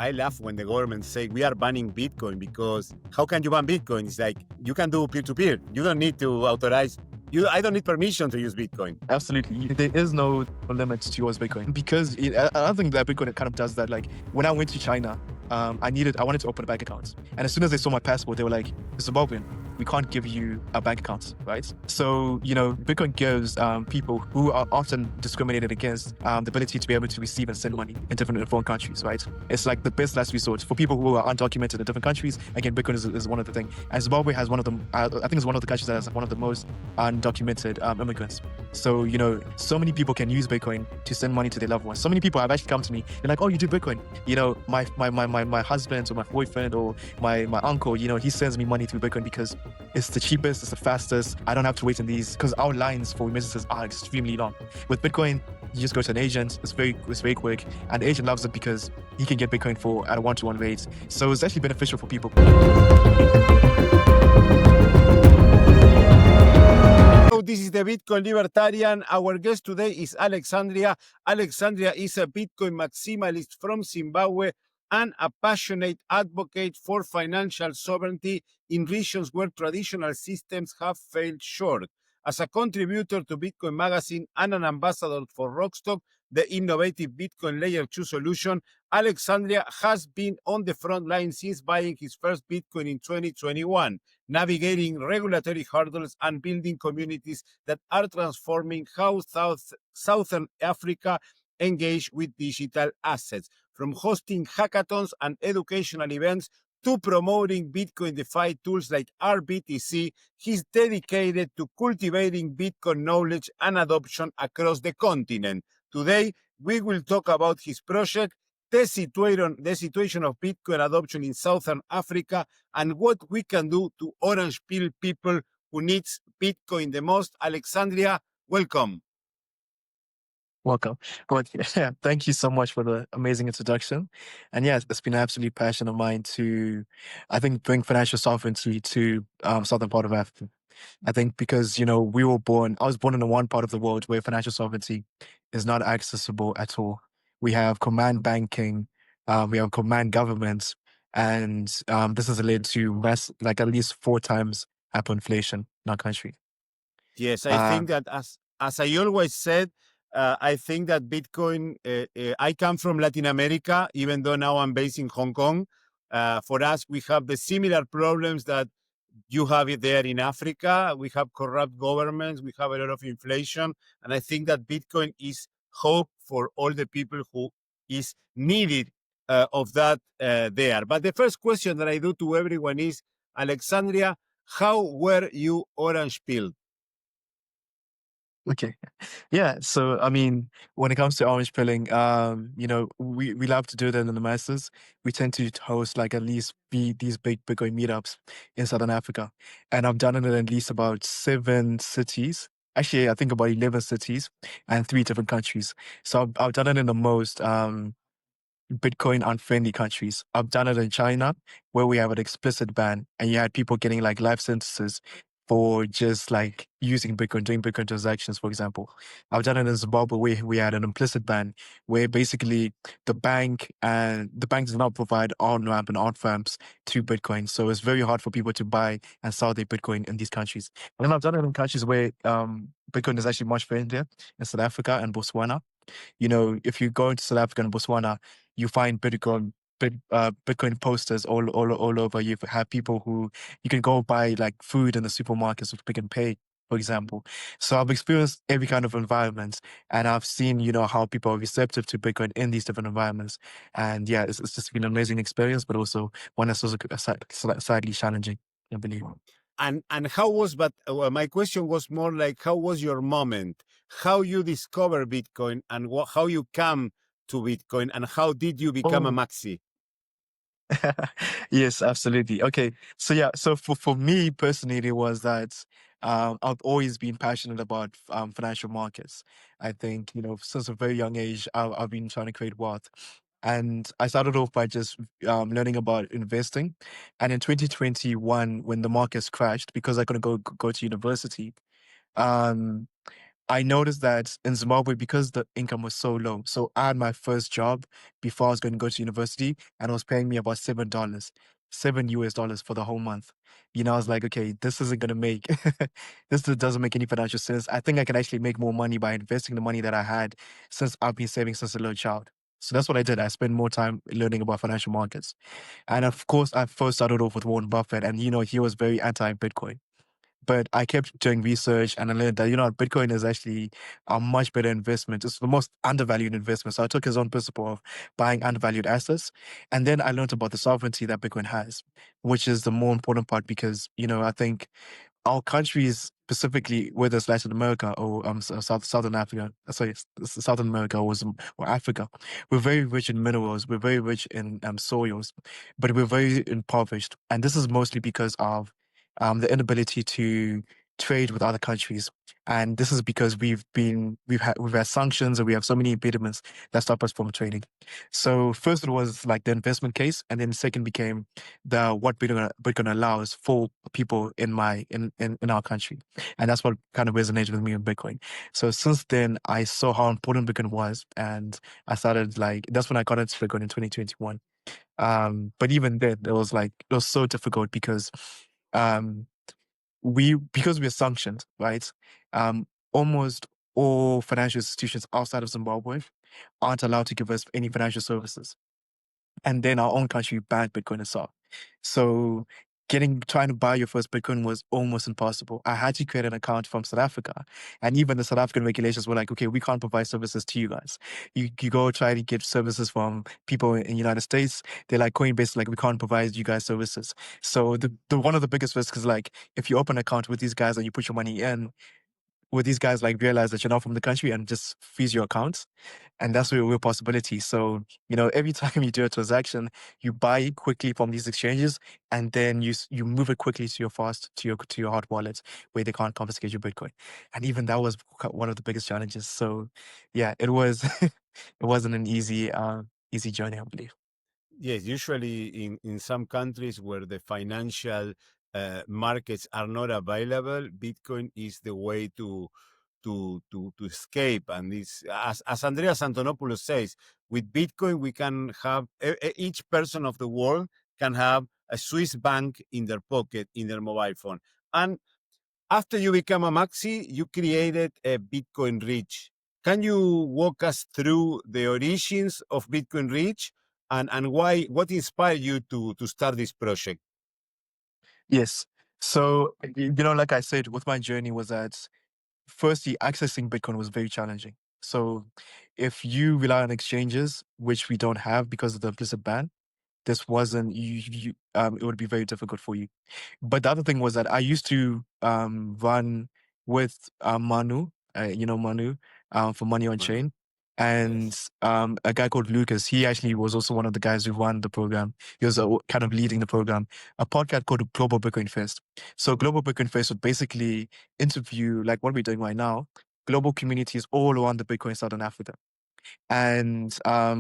I laugh when the government say we are banning Bitcoin, because how can you ban Bitcoin? It's like you can do peer-to-peer. You don't need to authorize. I don't need permission to use Bitcoin. Absolutely. There is no limit towards Bitcoin, because I think that Bitcoin kind of does that. Like when I went to China, I wanted to open a bank account. And as soon as they saw my passport, they were like, Zimbabwean, we can't give you a bank account, right? So, Bitcoin gives people who are often discriminated against the ability to be able to receive and send money in different foreign countries, right? It's like the best last resort for people who are undocumented in different countries. Again, Bitcoin is one of the things. And Zimbabwe has one of them, I think it's one of the countries that has one of the most undocumented immigrants. So, so many people can use Bitcoin to send money to their loved ones. So many people have actually come to me. They're like, oh, you do Bitcoin. My husband or my boyfriend or my uncle, he sends me money through Bitcoin because it's the cheapest, it's the fastest. I don't have to wait in these, because our lines for remittances are extremely long. With Bitcoin, you just go to an agent. It's very quick, and the agent loves it because he can get Bitcoin at a 1-to-1 rate. So it's actually beneficial for people. So this is the Bitcoin Libertarian. Our guest today is Alexandria. Alexandria is a Bitcoin maximalist from Zimbabwe and a passionate advocate for financial sovereignty in regions where traditional systems have failed short. As a contributor to Bitcoin Magazine and an ambassador for Rockstock, the innovative Bitcoin Layer 2 solution, Alexandria has been on the front line since buying his first Bitcoin in 2021, navigating regulatory hurdles and building communities that are transforming how Southern Africa engage with digital assets. From hosting hackathons and educational events to promoting Bitcoin DeFi tools like RBTC, he's dedicated to cultivating Bitcoin knowledge and adoption across the continent. Today, we will talk about his project, the situation of Bitcoin adoption in Southern Africa, and what we can do to orange pill people who needs Bitcoin the most. Alexandria, welcome. Welcome. But yeah, thank you so much for the amazing introduction. And yes, it's been an absolute passion of mine to, I think, bring financial sovereignty to southern part of Africa. I think because, I was born in the one part of the world where financial sovereignty is not accessible at all. We have command banking, we have command governments, and this has led to at least 4 times hyperinflation in our country. Yes, I think that as I always said, I think that Bitcoin, I come from Latin America, even though now I'm based in Hong Kong. For us, we have the similar problems that you have it there in Africa. We have corrupt governments, we have a lot of inflation, and I think that Bitcoin is hope for all the people who is needed of that there. But the first question that I do to everyone is, Alexandria, how were you orange pilled? Okay. Yeah. So, when it comes to orange pilling, we love to do that in the masses. We tend to host at least these big Bitcoin meetups in Southern Africa. And I've done it in at least about 7 cities. Actually, I think about 11 cities and 3 different countries. So I've done it in the most Bitcoin unfriendly countries. I've done it in China, where we have an explicit ban, and you had people getting life sentences for just using Bitcoin, doing Bitcoin transactions, for example. I've done it in Zimbabwe, where we had an implicit ban, where basically the bank does not provide on-ramp and off-ramps to Bitcoin. So it's very hard for people to buy and sell their Bitcoin in these countries. And then I've done it in countries where Bitcoin is actually much friendlier, in South Africa and Botswana. If you go into South Africa and Botswana, you find Bitcoin posters all over. You have people who you can go buy food in the supermarkets with Pick and Pay, for example. So I've experienced every kind of environment, and I've seen how people are receptive to Bitcoin in these different environments. And yeah, it's just been an amazing experience, but also one that's also slightly challenging, I believe. And how was, but my question was more like, how was your moment? How you discover Bitcoin, and how you come to Bitcoin, and how did you become a maxi? Yes, absolutely. Okay. So yeah, so for me personally, it was that I've always been passionate about financial markets. I think, since a very young age, I've been trying to create wealth. And I started off by just learning about investing. And in 2021, when the markets crashed, because I couldn't go to university, um, I noticed that in Zimbabwe, because the income was so low, so I had my first job before I was going to go to university, and it was paying me about $7, $7 for the whole month. I was like, okay, this isn't going to make, doesn't make any financial sense. I think I can actually make more money by investing the money that I had since I've been saving since a little child. So that's what I did. I spent more time learning about financial markets. And of course, I first started off with Warren Buffett, and he was very anti-Bitcoin. But I kept doing research and I learned that, Bitcoin is actually a much better investment. It's the most undervalued investment. So I took his own principle of buying undervalued assets. And then I learned about the sovereignty that Bitcoin has, which is the more important part because, I think our countries, specifically whether it's Latin America or Southern Africa, Southern America or Africa, we're very rich in minerals, we're very rich in soils, but we're very impoverished, and this is mostly because of the inability to trade with other countries, and this is because we've had sanctions and we have so many impediments that stop us from trading. So first it was like the investment case, and then second became the what Bitcoin allows for people in our country, and that's what kind of resonated with me with Bitcoin. So since then, I saw how important Bitcoin was, and I started like that's when I got into Bitcoin in 2021. But even then, it was so difficult because um because we're sanctioned, right? Almost all financial institutions outside of Zimbabwe aren't allowed to give us any financial services, and then our own country banned Bitcoin itself. So trying to buy your first Bitcoin was almost impossible. I had to create an account from South Africa, and even the South African regulations were like, okay, we can't provide services to you guys. You go try to get services from people in the United States. They're like Coinbase, like we can't provide you guys services. So the one of the biggest risks is like if you open an account with these guys and you put your money in, will these guys like realize that you're not from the country and just freeze your accounts? And that's a real possibility. So, every time you do a transaction, you buy it quickly from these exchanges, and then you move it quickly to your hot wallet where they can't confiscate your Bitcoin. And even that was one of the biggest challenges. So, yeah, it was it wasn't an easy journey, I believe. Yes, usually in some countries where the financial markets are not available, Bitcoin is the way to escape. And this, as Andreas Antonopoulos says, with Bitcoin we can have each person of the world can have a Swiss bank in their pocket in their mobile phone. And after you become a maxi, you created a Bitcoin Reach. Can you walk us through the origins of Bitcoin Reach and what inspired you to start this project? Yes. So, like I said, with my journey was that firstly, accessing Bitcoin was very challenging. So if you rely on exchanges, which we don't have because of the implicit ban, this wasn't it would be very difficult for you. But the other thing was that I used to run with Manu, Manu, for Money on Manu. Chain, and Yes. a guy called Lucas. He actually was also one of the guys who ran the program. He was kind of leading the program. A podcast called Global Bitcoin Fest. So Global Bitcoin Fest would basically interview, like what we're doing right now, global communities all around the Bitcoin Southern Africa. And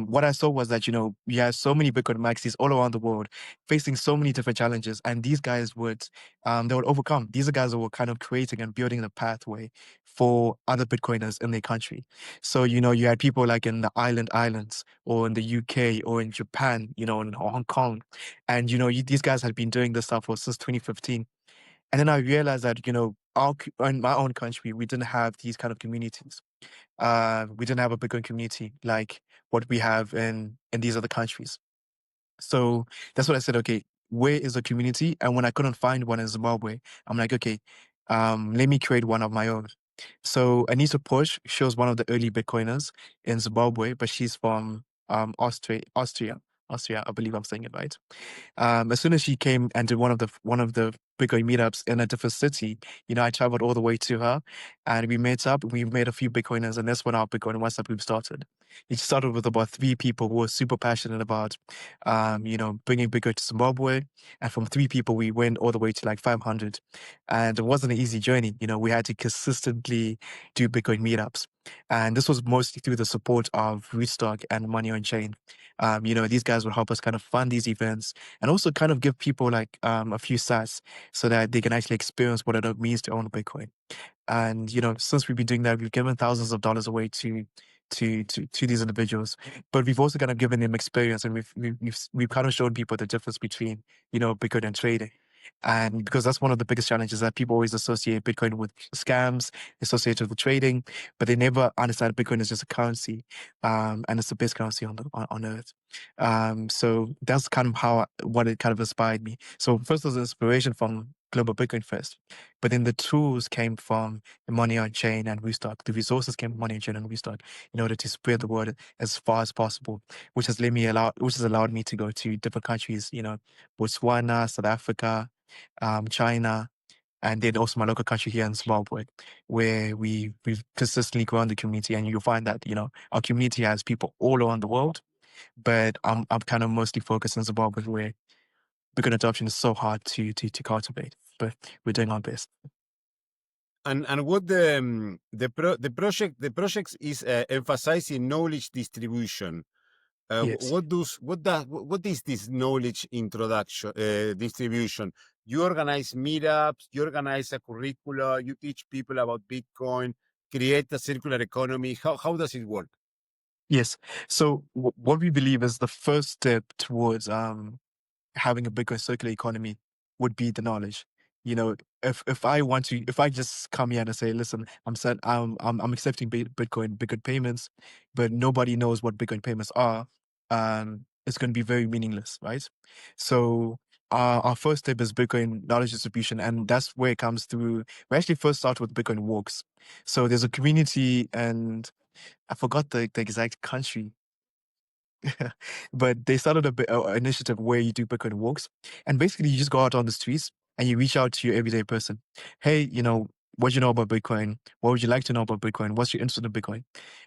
what I saw was that, we have so many Bitcoin maxis all around the world facing so many different challenges. And these guys they would overcome. These are guys that were kind of creating and building the pathway for other Bitcoiners in their country. So, you had people like in the islands or in the UK or in Japan, in Hong Kong. And, these guys had been doing this stuff since 2015. And then I realized that, in my own country, we didn't have these kind of communities. We didn't have a Bitcoin community like what we have in these other countries. So that's what I said. Okay, where is the community? And when I couldn't find one in Zimbabwe, I'm like, okay, let me create one of my own. So Anita Posh, she was one of the early Bitcoiners in Zimbabwe, but she's from Austria. I believe I'm saying it right. As soon as she came and did one of the Bitcoin meetups in a different city, I traveled all the way to her, and we met up. We made a few Bitcoiners, and that's when our Bitcoin WhatsApp group started. It started with about 3 people who were super passionate about, bringing Bitcoin to Zimbabwe, and from 3 people we went all the way to like 500, and it wasn't an easy journey. We had to consistently do Bitcoin meetups, and this was mostly through the support of Rootstock and Money on Chain. These guys would help us kind of fund these events and also kind of give people like a few sats so that they can actually experience what it means to own Bitcoin. And since we've been doing that, we've given thousands of dollars away to these individuals. But we've also kind of given them experience, and we've kind of shown people the difference between Bitcoin and trading. And because that's one of the biggest challenges, that people always associate Bitcoin with scams, associated with trading, but they never understand Bitcoin is just a currency, and it's the best currency on earth. So that's kind of what it kind of inspired me. So first was inspiration from Global Bitcoin Fest, but then the tools came from the Money on Chain and Restock. The resources came from Money on Chain and Restock in order to spread the word as far as possible, which has allowed me to go to different countries, Botswana, South Africa, China, and then also my local country here in Zimbabwe, where we've consistently grown the community. And you'll find that our community has people all around the world, but I'm kind of mostly focused in Zimbabwe, where Bitcoin adoption is so hard to cultivate, but we're doing our best. And what the project is emphasizing knowledge distribution. Yes. What is this knowledge introduction distribution? You organize meetups, you organize a curricula, you teach people about Bitcoin, create a circular economy. How does it work? Yes. So what we believe is the first step towards having a Bitcoin circular economy would be the knowledge. If I just come here and say, listen, I'm accepting Bitcoin payments, but nobody knows what Bitcoin payments are, it's going to be very meaningless, right? So our first step is Bitcoin knowledge distribution, and that's where it comes through. We actually first start with Bitcoin walks. So there's a community, and I forgot the exact country, but they started an initiative where you do Bitcoin walks, and basically you just go out on the streets and you reach out to your everyday person. Hey, what do you know about Bitcoin? What would you like to know about Bitcoin? What's your interest in Bitcoin?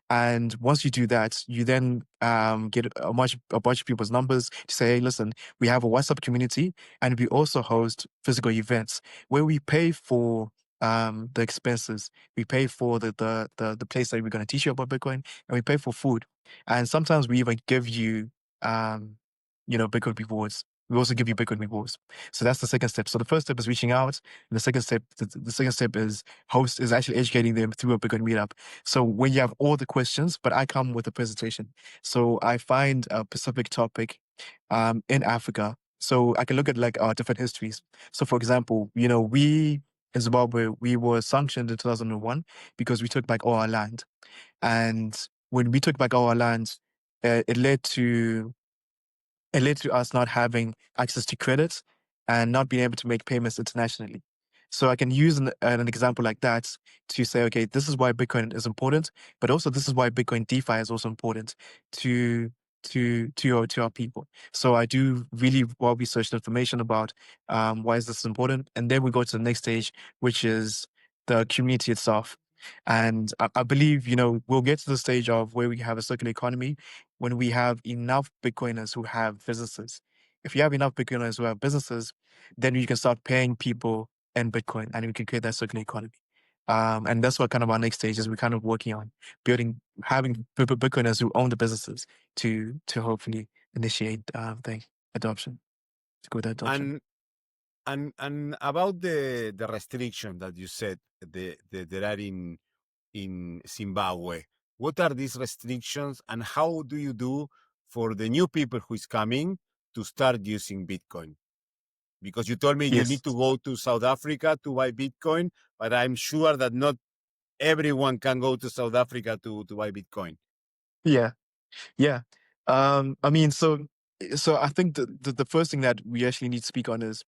And once you do that, you then get a bunch of people's numbers to say, hey, listen, we have a WhatsApp community, and we also host physical events where we pay for the expenses. We pay for the place that we're going to teach you about Bitcoin, and we pay for food. And sometimes we even give you, Bitcoin rewards. We also give you Bitcoin rewards. So that's the second step. So the first step is reaching out. And the second step is actually educating them through a Bitcoin meetup. So when you have all the questions, but I come with a presentation. So I find a specific topic, in Africa. So I can look at like our different histories. So for example, we in Zimbabwe, we were sanctioned in 2001 because we took back all our land. And when we took back our land, it led to us not having access to credit and not being able to make payments internationally. So I can use an example like that to say, okay, this is why Bitcoin is important, but also this is why Bitcoin DeFi is also important to our people. So I do really well researched information about why is this important, and then we go to the next stage, which is the community itself. And I believe, we'll get to the stage of where we have a circular economy when we have enough Bitcoiners who have businesses. If you have enough Bitcoiners who have businesses, then you can start paying people in Bitcoin, and we can create that circular economy. And that's what kind of our next stage is. We're kind of working on having Bitcoiners who own the businesses to hopefully initiate the adoption, to go to adoption. And about the restriction that you said there are in Zimbabwe. What are these restrictions, and how do you do for the new people who is coming to start using Bitcoin? Because you told me you Yes. need to go to South Africa to buy Bitcoin, but I'm sure that not everyone can go to South Africa to buy Bitcoin. Yeah. Yeah. I mean, so I think the first thing that we actually need to speak on is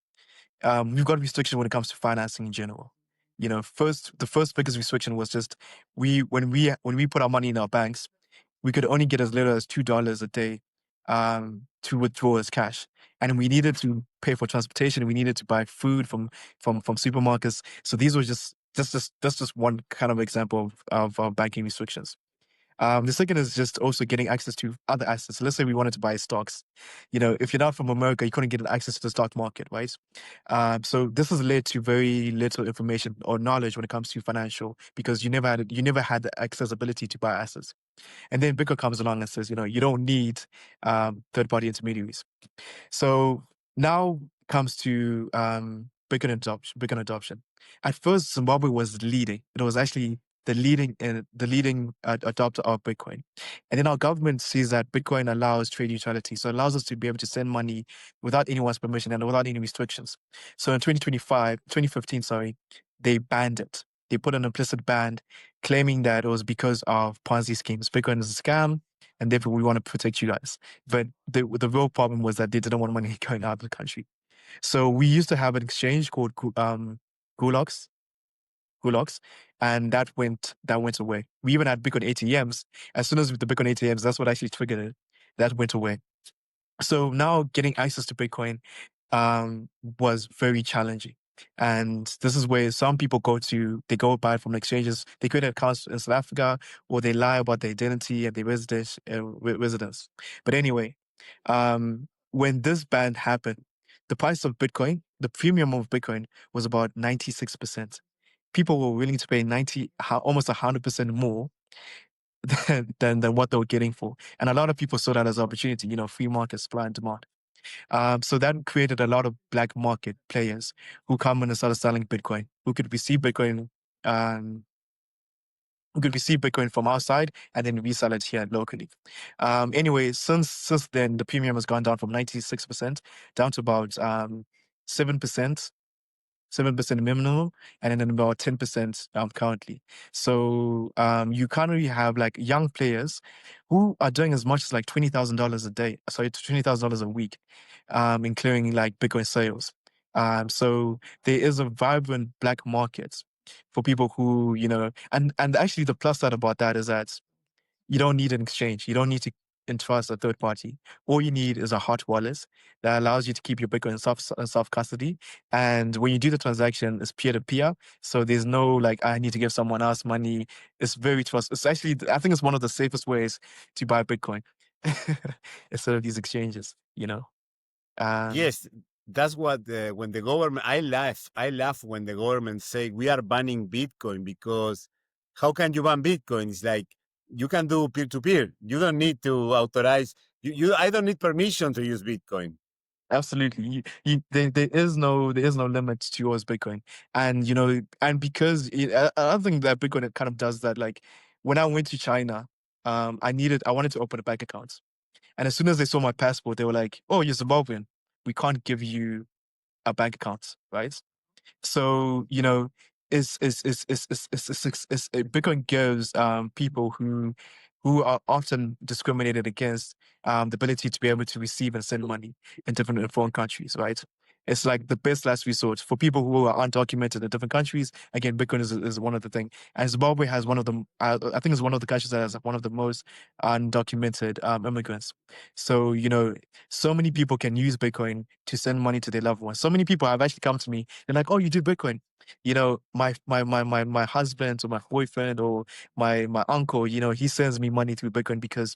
we've got restriction when it comes to financing in general. The first biggest restriction was just when we put our money in our banks, we could only get as little as $2 a day to withdraw as cash, and we needed to pay for transportation. We needed to buy food from supermarkets. So these were that's just one kind of example of banking restrictions. The second is just also getting access to other assets. Let's say we wanted to buy stocks. If you're not from America, you couldn't get access to the stock market, right? So this has led to very little information or knowledge when it comes to financial, because you never had the accessibility to buy assets. And then Bitcoin comes along and says, you don't need third-party intermediaries. So now comes to Bitcoin adoption. At first, Zimbabwe was leading. It was actually the leading adopter of Bitcoin. And then our government sees that Bitcoin allows trade neutrality. So it allows us to be able to send money without anyone's permission and without any restrictions. So in 2015, sorry, they banned it. They put an implicit ban claiming that it was because of Ponzi schemes. Bitcoin is a scam, and therefore we want to protect you guys. But the real problem was that they didn't want money going out of the country. So we used to have an exchange called Gulags, Gulags, and that went away. We even had Bitcoin ATMs. As soon as the Bitcoin ATMs, that's what actually triggered it. That went away. So now getting access to Bitcoin was very challenging. And this is where some people they go buy it from exchanges. They create accounts in South Africa, or they lie about their identity and their residence. But anyway, when this ban happened, the price of Bitcoin, the premium of Bitcoin was about 96%. People were willing to pay almost 100% more than what they were getting for. And a lot of people saw that as an opportunity, free market, supply and demand. So that created a lot of black market players who come in and started selling Bitcoin, who could receive Bitcoin, um, from outside and then resell it here locally. Anyway, since then, the premium has gone down from 96% down to about 7%. 7% minimum, and then about 10% currently. So you currently have like young players who are doing as much as like $20,000 a day, sorry, $20,000 a week, including like Bitcoin sales. So there is a vibrant black market for people who, and actually the plus side about that is that you don't need an exchange. You don't need to entrust a third party. All you need is a hot wallet that allows you to keep your Bitcoin in self custody. And when you do the transaction, it's peer to peer. So there's no like, I need to give someone else money. It's very trust. It's actually, I think it's one of the safest ways to buy Bitcoin instead of these exchanges, Um, Yes, that's what when the government. I laugh. I laugh when the government say we are banning Bitcoin because how can you ban Bitcoin? It's like you can do peer to peer. You don't need to authorize. I don't need permission to use Bitcoin. Absolutely. There is no limit towards Bitcoin. And because I think that Bitcoin kind of does that. Like when I went to China, I wanted to open a bank account. And as soon as they saw my passport, they were like, "Oh, you're Zimbabwean. We can't give you a bank account, right?" So, Bitcoin gives people who are often discriminated against the ability to be able to receive and send money in foreign countries, right? It's like the best last resort for people who are undocumented in different countries. Again, Bitcoin is one of the things. And Zimbabwe has one of the, I think it's one of the countries that has one of the most undocumented immigrants. So, so many people can use Bitcoin to send money to their loved ones. So many people have actually come to me. They're like, "Oh, you do Bitcoin." My husband or my boyfriend or my uncle, he sends me money through Bitcoin because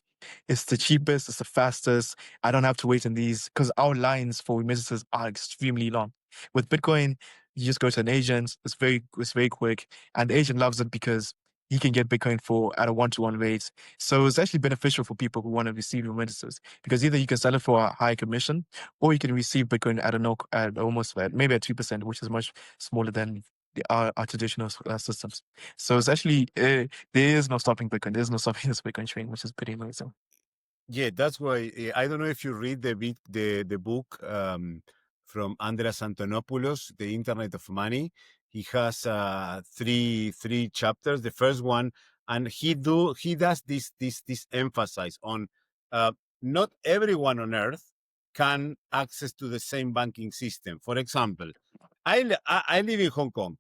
it's the cheapest, it's the fastest. I don't have to wait in these because our lines for remittances are extremely long. With Bitcoin, you just go to an agent. It's very quick, and the agent loves it because he can get Bitcoin at a 1-to-1 rate. So it's actually beneficial for people who want to receive remittances because either you can sell it for a high commission or you can receive Bitcoin at almost maybe at 2%, which is much smaller than our traditional systems. So it's actually, there is no stopping Bitcoin. There's no stopping this Bitcoin train, which is pretty amazing. Yeah, that's why I don't know if you read the book from Andreas Antonopoulos, The Internet of Money. He has three chapters. The first one, and he does this emphasis on not everyone on earth can access to the same banking system. For example, I live in Hong Kong.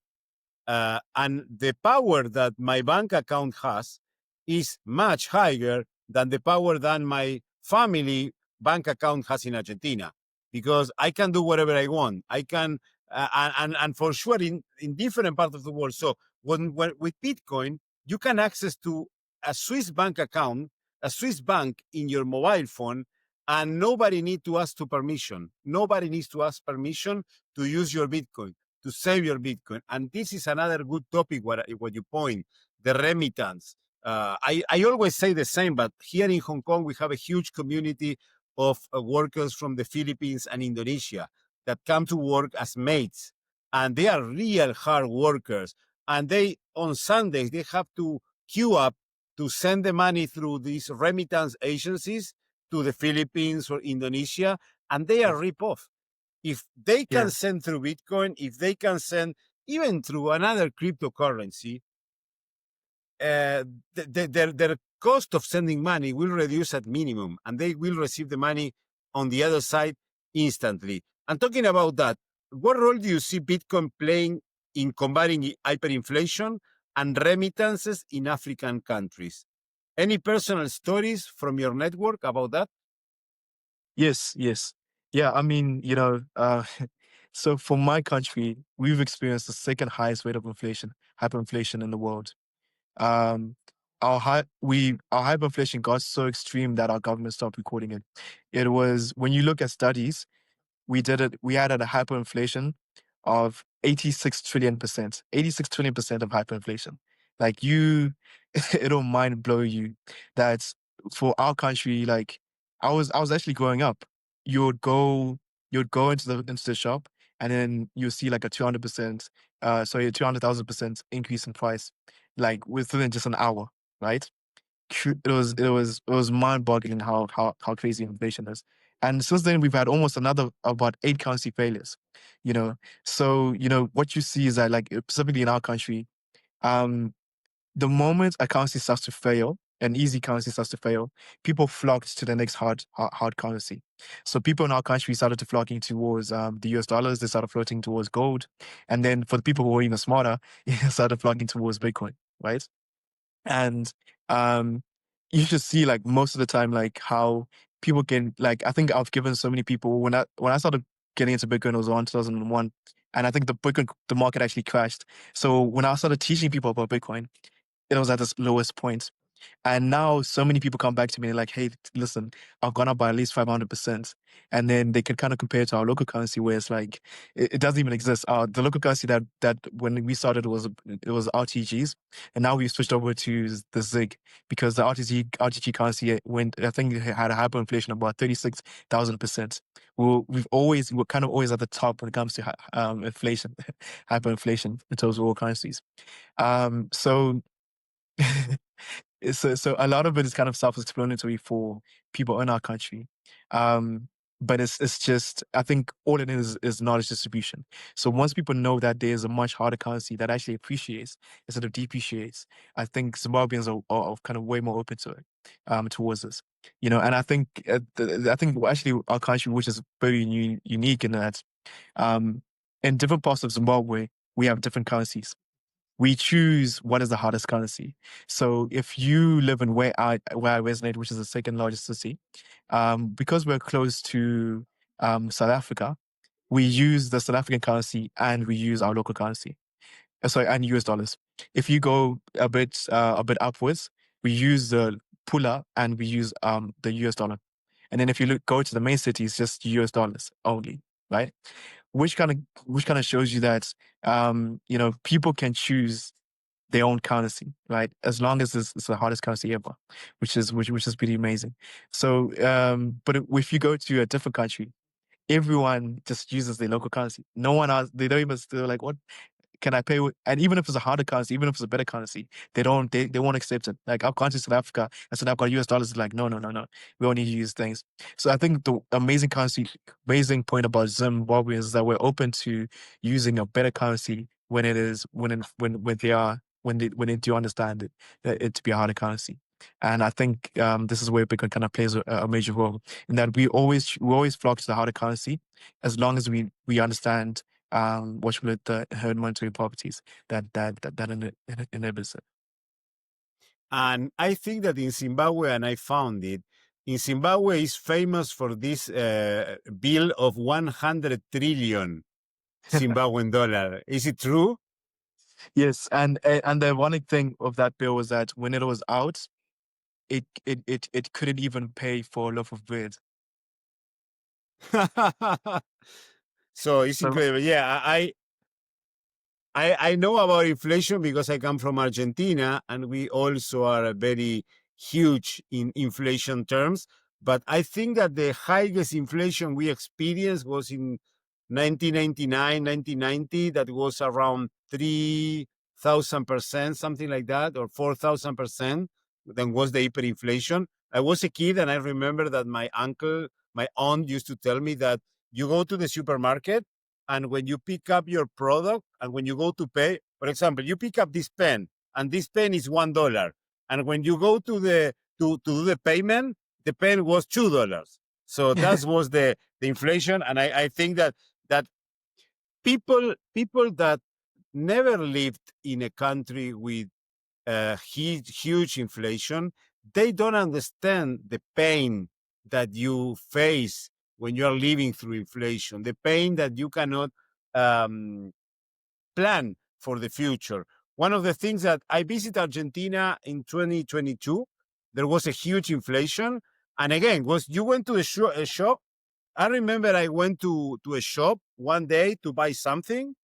And the power that my bank account has is much higher than the power that my family bank account has in Argentina, because I can do whatever I want. I can, and for sure in different parts of the world. So when with Bitcoin, you can access to a Swiss bank account, a Swiss bank in your mobile phone, and nobody needs to ask to permission. Nobody needs to ask permission to use your Bitcoin, to save your Bitcoin. And this is another good topic what you point, the remittance. I always say the same, but here in Hong Kong, we have a huge community of workers from the Philippines and Indonesia that come to work as maids. and they are real hard workers. And they, on Sundays, they have to queue up to send the money through these remittance agencies to the Philippines or Indonesia, and they are rip off. If they can Yeah. send through Bitcoin, if they can send even through another cryptocurrency, their cost of sending money will reduce at minimum, and they will receive the money on the other side instantly. And talking about that, what role do you see Bitcoin playing in combating hyperinflation and remittances in African countries? Any personal stories from your network about that? Yes, yes. Yeah, I mean, so for my country, we've experienced the second highest rate of inflation, hyperinflation in the world. Um, our hyperinflation got so extreme that our government stopped recording it. It was when you look at studies, we had a hyperinflation of 86 trillion percent, 86 trillion percent of hyperinflation. Like it'll mind blow you that for our country, like I was actually growing up, you would go, into the shop and then you see like a 200%, sorry, a 200,000% increase in price, like within just an hour, right? It was mind-boggling how crazy inflation is. And since then, we've had almost another about 8 currency failures. You know, so what you see is that, like, specifically in our country, um, the moment a currency starts to fail, an easy currency starts to fail, people flocked to the next hard currency. So people in our country started to flocking towards the US dollars. They started floating towards gold, and then for the people who were even smarter, started flocking towards Bitcoin, right? And um you should see, like, most of the time, like, how people can, like, I think I've given so many people, when I started getting into Bitcoin, it was around 2001, and I think the market actually crashed. So when I started teaching people about Bitcoin, it was at its lowest point. And now so many people come back to me and like, hey, listen, I've gone up by at least 500%. And then they can kind of compare it to our local currency, where it's like, it doesn't even exist. The local currency that when we started it was RTGs. And now we've switched over to the ZIG, because the RTG currency went, I think it had a hyperinflation of about 36,000%. We're kind of always at the top when it comes to inflation, hyperinflation in terms of all currencies. So so a lot of it is kind of self-explanatory for people in our country. Um, but it's just, I think all it is knowledge distribution. So once people know that there's a much harder currency that actually appreciates instead of depreciates, I think Zimbabweans are kind of way more open to it, towards us. And I think I think actually our country, which is very unique in that, um, in different parts of Zimbabwe, we have different currencies. We choose what is the hardest currency. So if you live in where I resonate, which is the second largest city, because we're close to South Africa, we use the South African currency and we use our local currency. Sorry, and US dollars. If you go a bit upwards, we use the pula and we use the US dollar. And then if you go to the main city, it's just US dollars only, right? Which kind of shows you that people can choose their own currency, right? As long as it's the hardest currency ever, which is pretty amazing. So, but if you go to a different country, everyone just uses their local currency. No one else, they don't even still like, what can I pay with? And even if it's a harder currency, even if it's a better currency, they won't accept it. Like our country, South Africa, and South Africa, US dollars is like, no, no, no, no. We only use things. So I think the amazing point about Zimbabwe is that we're open to using a better currency when it is when they do understand it to be a harder currency. And I think this is where Bitcoin kind of plays a major role, in that we always flock to the harder currency, as long as we understand what will the herd monetary properties that enables it. And I think that in Zimbabwe, and I found it, in Zimbabwe is famous for this bill of 100 trillion Zimbabwean dollar. Is it true? Yes, and the ironic thing of that bill was that when it was out, it couldn't even pay for a loaf of bread. So it's So incredible. Yeah, I know about inflation because I come from Argentina, and we also are very huge in inflation terms. But I think that the highest inflation we experienced was in 1999, 1990, that was around 3,000%, something like that, or 4,000%. Then was the hyperinflation. I was a kid and I remember that my aunt used to tell me that you go to the supermarket and when you pick up your product and when you go to pay, for example, you pick up this pen and this pen is $1. And when you go to to do the payment, the pen was $2. So that was the inflation. And I think that people that never lived in a country with huge inflation, they don't understand the pain that you face when you are living through inflation, the pain that you cannot um, plan for the future. One of the things that I visited Argentina in 2022, there was a huge inflation. And again, was you went to a shop. I remember I went to a shop one day to buy something,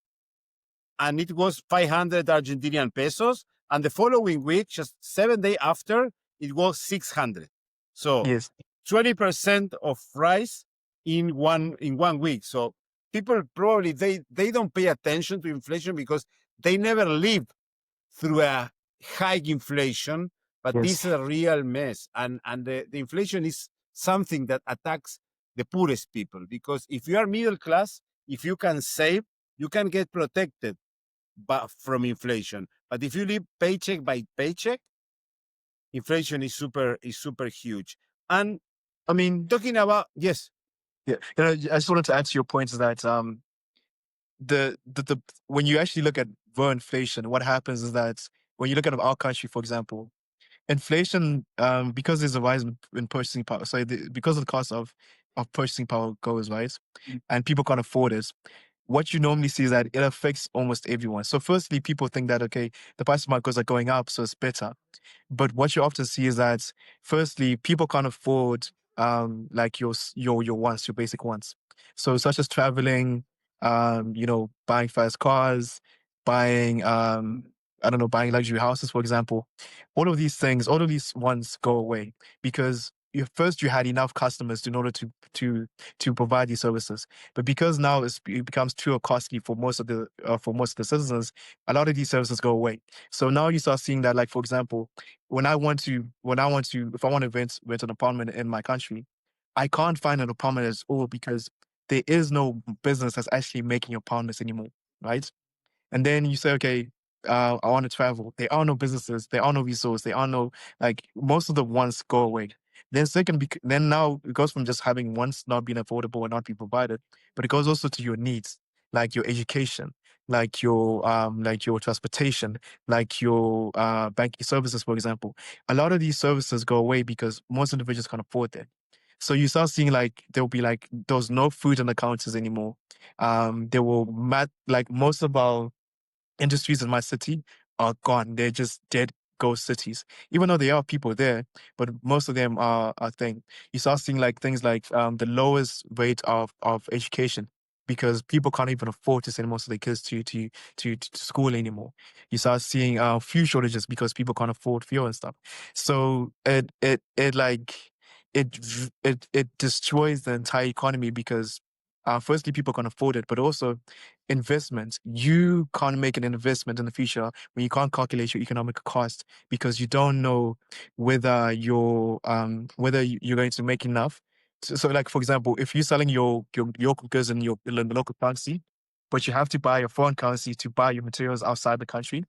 and it was 500 Argentinian pesos. And the following week, just 7 days after, it was 600. So Yes. 20% of price in one week. So people probably they don't pay attention to inflation because they never lived through a high inflation. But this Yes. is a real mess, and the inflation is something that attacks the poorest people, because if you are middle class, if you can save, you can get protected from inflation. But if you live paycheck by paycheck, inflation is super huge. And I mean, talking about, yes, yeah, I just wanted to add to your point is that the when you actually look at raw inflation, what happens is that when you look at our country, for example, inflation, because there's a rise in purchasing power, so because of the cost of purchasing power goes, right, and people can't afford it. What you normally see is that it affects almost everyone. So firstly, people think that, okay, the price of my goods are going up, so it's better. But what you often see is that, firstly, people can't afford like your wants, your basic wants. So such as traveling, buying fast cars, buying I don't know, buying luxury houses, for example. All of these things, all of these wants go away because you had enough customers in order to provide these services. But because now it becomes too costly for most of the citizens, a lot of these services go away. So now you start seeing that, like, for example, if I want to rent an apartment in my country, I can't find an apartment at all because there is no business that's actually making apartments anymore, right? And then you say, okay, I want to travel. There are no businesses. There are no resources. There are no, like, most of the wants go away. Then second, then now it goes from just having wants not being affordable and not be provided, but it goes also to your needs, like your education, like your transportation, like your banking services, for example. A lot of these services go away because most individuals can't afford them. So you start seeing like there'll be like there's no food on the counters anymore. There will like most of our industries in my city are gone. They're just dead ghost cities. Even though there are people there, but most of them are thing. You start seeing like things like the lowest rate of education because people can't even afford to send most of their kids to school anymore. You start seeing fuel shortages because people can't afford fuel and stuff. So it destroys the entire economy because firstly people can't afford it, but also investment. You can't make an investment in the future when you can't calculate your economic cost because you don't know whether you're going to make enough. So like for example, if you're selling your goods in the local currency, but you have to buy a foreign currency to buy your materials outside the country,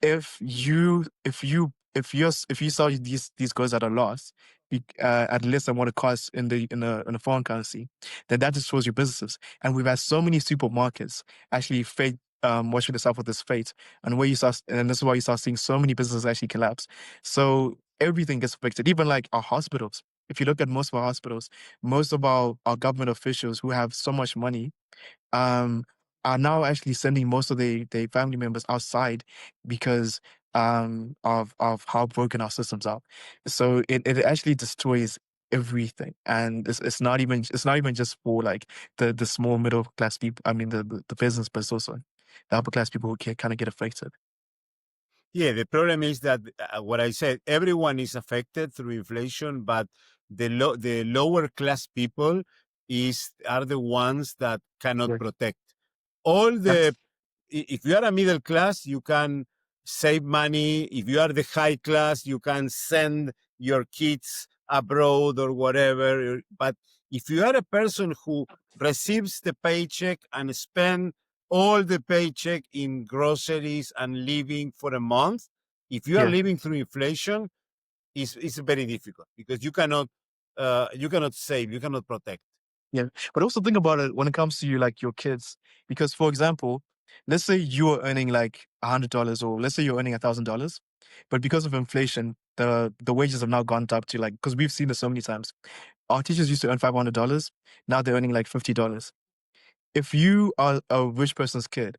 if you sell these goods at a loss, at less than what it costs in a foreign currency, then that destroys your businesses. And we've had so many supermarkets actually fate watching this out with this fate, and this is why you start seeing so many businesses actually collapse. So everything gets affected, even like our hospitals. If you look at most of our hospitals, most of our government officials who have so much money um, are now actually sending most of their family members outside because of how broken our systems are. So it actually destroys everything, and it's not even just for like the small middle class people. I mean the business, but it's also the upper class people who can kind of get affected. yeah, the problem is that what I said, everyone is affected through inflation, but the lower class people, are the ones that cannot Yeah. protect. All the That's If you are a middle class, you can save money. If you are the high class, you can send your kids abroad or whatever. But if you are a person who receives the paycheck and spend all the paycheck in groceries and living for a month, if you are yeah. living through inflation, it's very difficult because you cannot save, you cannot protect. Yeah. But also think about it when it comes to you, like your kids. Because for example, let's say you are earning like $100, or let's say you're earning $1,000, but because of inflation, the wages have now gone up to, like, because we've seen this so many times. Our teachers used to earn $500. Now they're earning like $50. If you are a rich person's kid,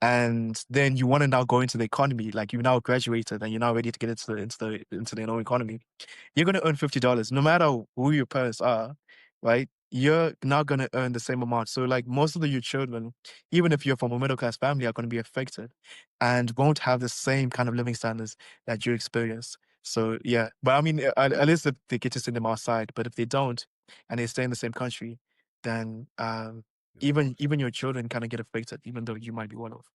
and then you want to now go into the economy, like you now graduated and you're now ready to get into the own economy, you're going to earn $50 no matter who your parents are, right? You're not going to earn the same amount. So like most of your children, even if you're from a middle class family, are going to be affected and won't have the same kind of living standards that you experience. So yeah, but I mean, at least if they get to send them outside, but if they don't and they stay in the same country, then Of course. even your children kind of get affected, even though you might be one of.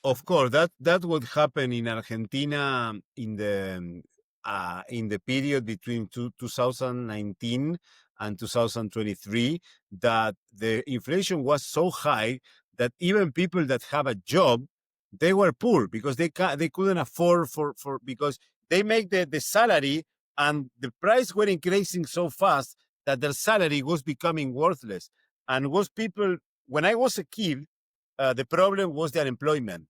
Of course, that would happen in Argentina in the period between 2019 and 2023. That the inflation was so high that even people that have a job, they were poor because they couldn't afford for because they make the salary and the price were increasing so fast that their salary was becoming worthless. And was people when I was a kid, the problem was the unemployment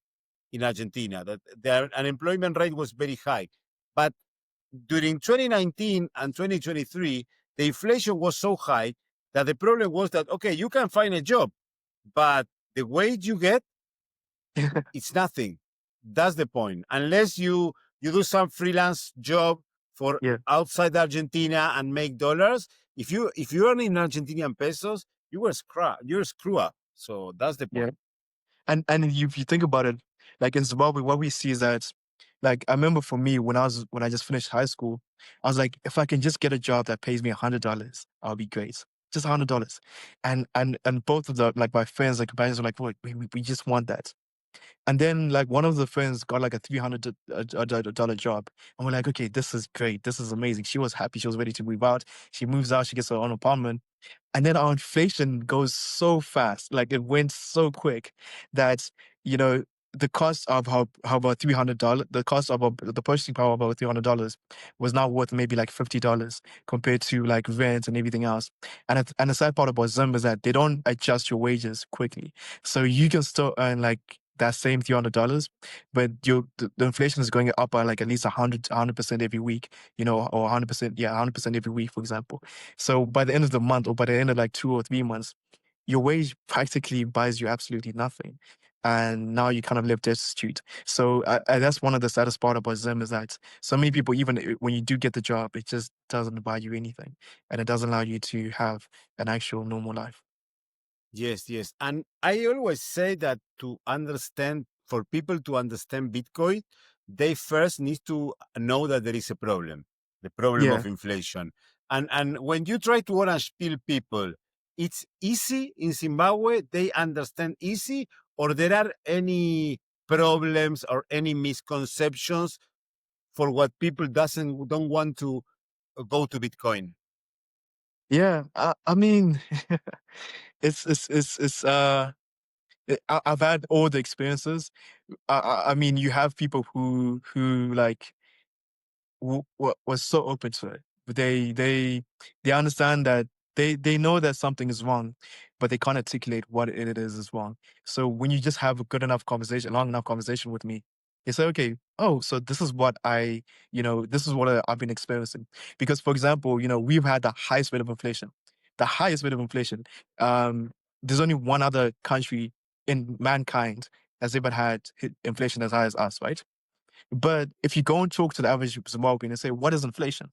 in Argentina, that their unemployment rate was very high. But during 2019 and 2023, the inflation was so high that the problem was that, okay, you can find a job, but the wage you get, it's nothing. That's the point. Unless you do some freelance job for Yeah, outside Argentina and make dollars, if you earn in Argentinian pesos, you're screw up. So that's the yeah. point. And if you think about it, like in Zimbabwe, what we see is that, like, I remember for me when I just finished high school, I was like, if I can just get a job that pays me $100, I'll be great. Just $100. And both of the, like, my friends, like companions were like, "What, we just want that." And then like one of the friends got like a $300 job, and we're like, okay, this is great, this is amazing. She was happy, she was ready to move out. She moves out, she gets her own apartment, and then our inflation goes so fast, like it went so quick that, you know, the cost of how about $300, the cost of the purchasing power of about $300 was now worth maybe like $50 compared to like rent and everything else. And the sad part about Zim is that they don't adjust your wages quickly, so you can still earn like that same $300, but the inflation is going up by like at least 100% every week, or 100%, yeah, 100% every week, for example. So by the end of the month, or by the end of like 2 or 3 months, your wage practically buys you absolutely nothing. And now you kind of live destitute. So that's one of the saddest part about Zim, is that so many people, even when you do get the job, it just doesn't buy you anything. And it doesn't allow you to have an actual normal life. Yes, yes. And I always say that for people to understand Bitcoin, they first need to know that there is a problem, the problem Yeah. of inflation. And when you try to orange pill people, it's easy in Zimbabwe, they understand easy, or there are any problems or any misconceptions for what people don't want to go to Bitcoin. Yeah. I mean, I've had all the experiences. I mean, you have people who like was so open to it. But they understand that they know that something is wrong, but they can't articulate what it is wrong. So when you just have a good enough conversation, long enough conversation with me, they say, okay, oh, so this is what this is what I've been experiencing. Because for example, we've had the highest rate of inflation, the highest rate of inflation. Um, there's only one other country in mankind that's ever had inflation as high as us, right? But if you go and talk to the average Zimbabwean and say, what is inflation?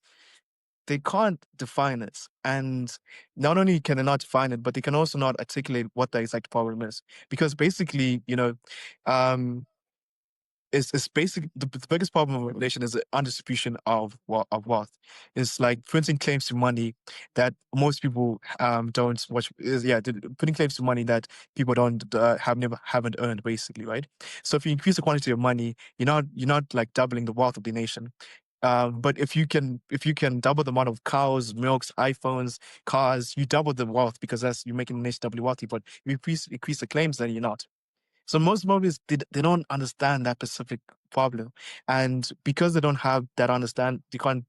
They can't define it. And not only can they not define it, but they can also not articulate what the exact problem is. Because basically, um, it's basically the biggest problem of inflation is the undistribution of wealth. It's like printing claims to money that most people don't watch. Putting claims to money that people don't haven't earned, basically, right? So if you increase the quantity of money, you're not like doubling the wealth of the nation. But if you can double the amount of cows, milks, iPhones, cars, you double the wealth because that's you're making the nation doubly wealthy. But if you increase the claims, then you're not. So most movies they don't understand that specific problem, and because they don't have that understand, they can't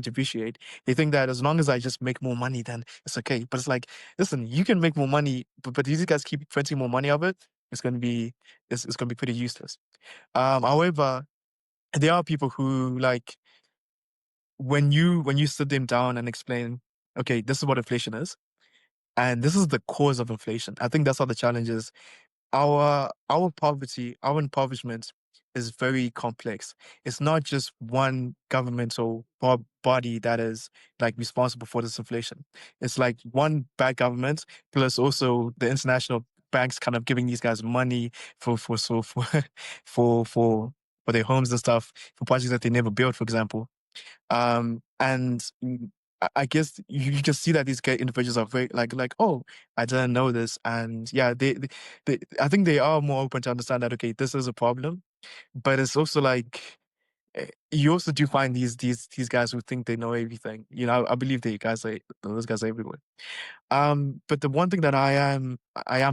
appreciate. They think that as long as I just make more money, then it's okay. But it's like, listen, you can make more money, but these guys keep printing more money of it. It's gonna be pretty useless. However, there are people who like when you sit them down and explain, okay, this is what inflation is, and this is the cause of inflation. I think that's how the challenge is. Our poverty, our impoverishment is very complex. It's not just one governmental body that is like responsible for this inflation. It's like one bad government plus also the international banks kind of giving these guys money for for their homes and stuff, for projects that they never built, for example. And I guess you can see that these individuals are very like, oh, I didn't know this, and yeah, I think they are more open to understand that, okay, this is a problem, but it's also like you also do find these guys who think they know everything. I believe those guys are everywhere. But the one thing that I am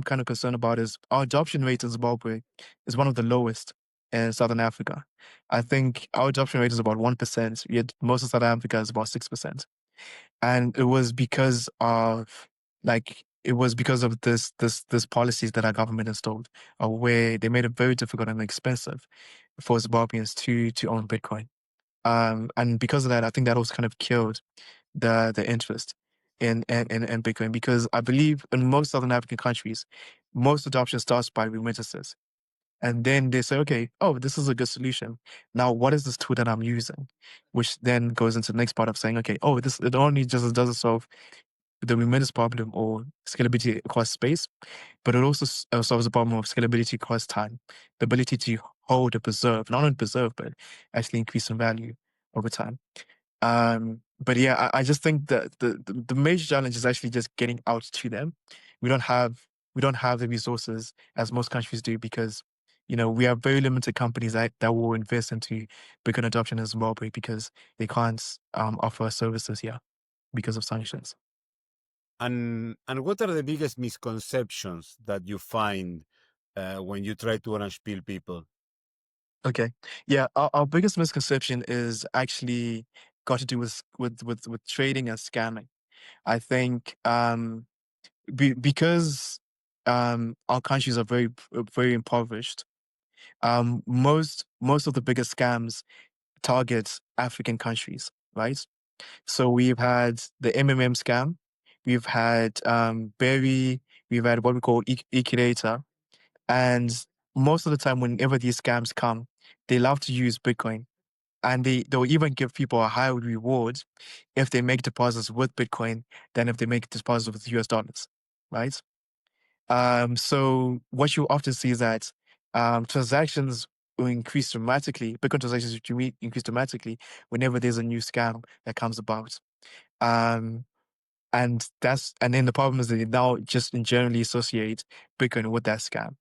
kind of concerned about is our adoption rate in Zimbabwe is one of the lowest in Southern Africa. I think our adoption rate is about 1%, yet most of Southern Africa is about 6%. And it was because of this policies that our government installed, where they made it very difficult and expensive for Zimbabweans to own Bitcoin. And because of that, I think that also kind of killed the interest in Bitcoin, because I believe in most Southern African countries, most adoption starts by remittances. And then they say, okay, oh, this is a good solution. Now, what is this tool that I'm using? Which then goes into the next part of saying, okay, oh, it only just doesn't solve the remittance problem or scalability across space, but it also solves the problem of scalability across time, the ability to hold or preserve, not only preserve, but actually increase in value over time. But yeah, I just think that the major challenge is actually just getting out to them. We don't have we don't have the resources as most countries do, because we have very limited companies that will invest into Bitcoin adoption in Zimbabwe because they can't offer services here because of sanctions. And what are the biggest misconceptions that you find when you try to orange pill people? Okay. Yeah, our biggest misconception is actually got to do with trading and scamming. I think because our countries are very impoverished. Most of the biggest scams target African countries, right? So we've had the MMM scam, we've had Berry, we've had what we call Equator, and most of the time, whenever these scams come, they love to use Bitcoin, and they'll even give people a higher reward if they make deposits with Bitcoin than if they make deposits with US dollars, right? So what you often see is that transactions will increase dramatically. Bitcoin transactions will increase dramatically whenever there's a new scam that comes about. Um, and then the problem is that they now just generally associate Bitcoin with that scam.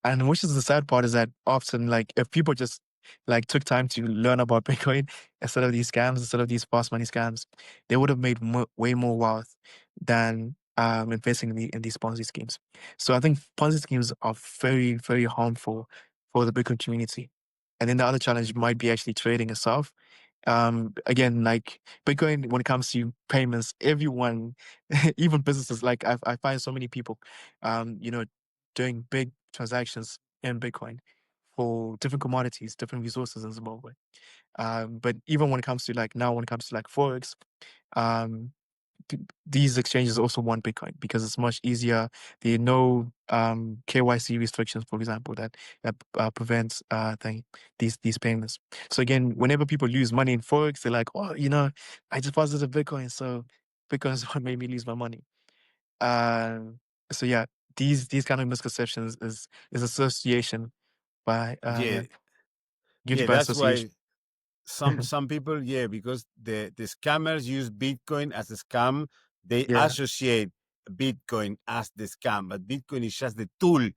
And which is the sad part is that often, like, if people just like took time to learn about Bitcoin instead of these scams, instead of these fast money scams, they would have made way more wealth than investing in these Ponzi schemes. So I think Ponzi schemes are very, very harmful for the Bitcoin community. And then the other challenge might be actually trading itself. Again, like Bitcoin, when it comes to payments, everyone, even businesses, like I find so many people, doing big transactions in Bitcoin for different commodities, different resources in Zimbabwe. But even when it comes to like Forex, um, these exchanges also want Bitcoin because it's much easier. There are no KYC restrictions, for example, that prevents these payments. So again, whenever people lose money in Forex, they're like, oh, I deposited Bitcoin, so Bitcoin is what made me lose my money. Um, so yeah, these kind of misconceptions is association by Yeah, yeah. give Yeah, you bad that's association. why some people, yeah, because the scammers use Bitcoin as a scam. They Yeah. associate Bitcoin as the scam, but Bitcoin is just the tool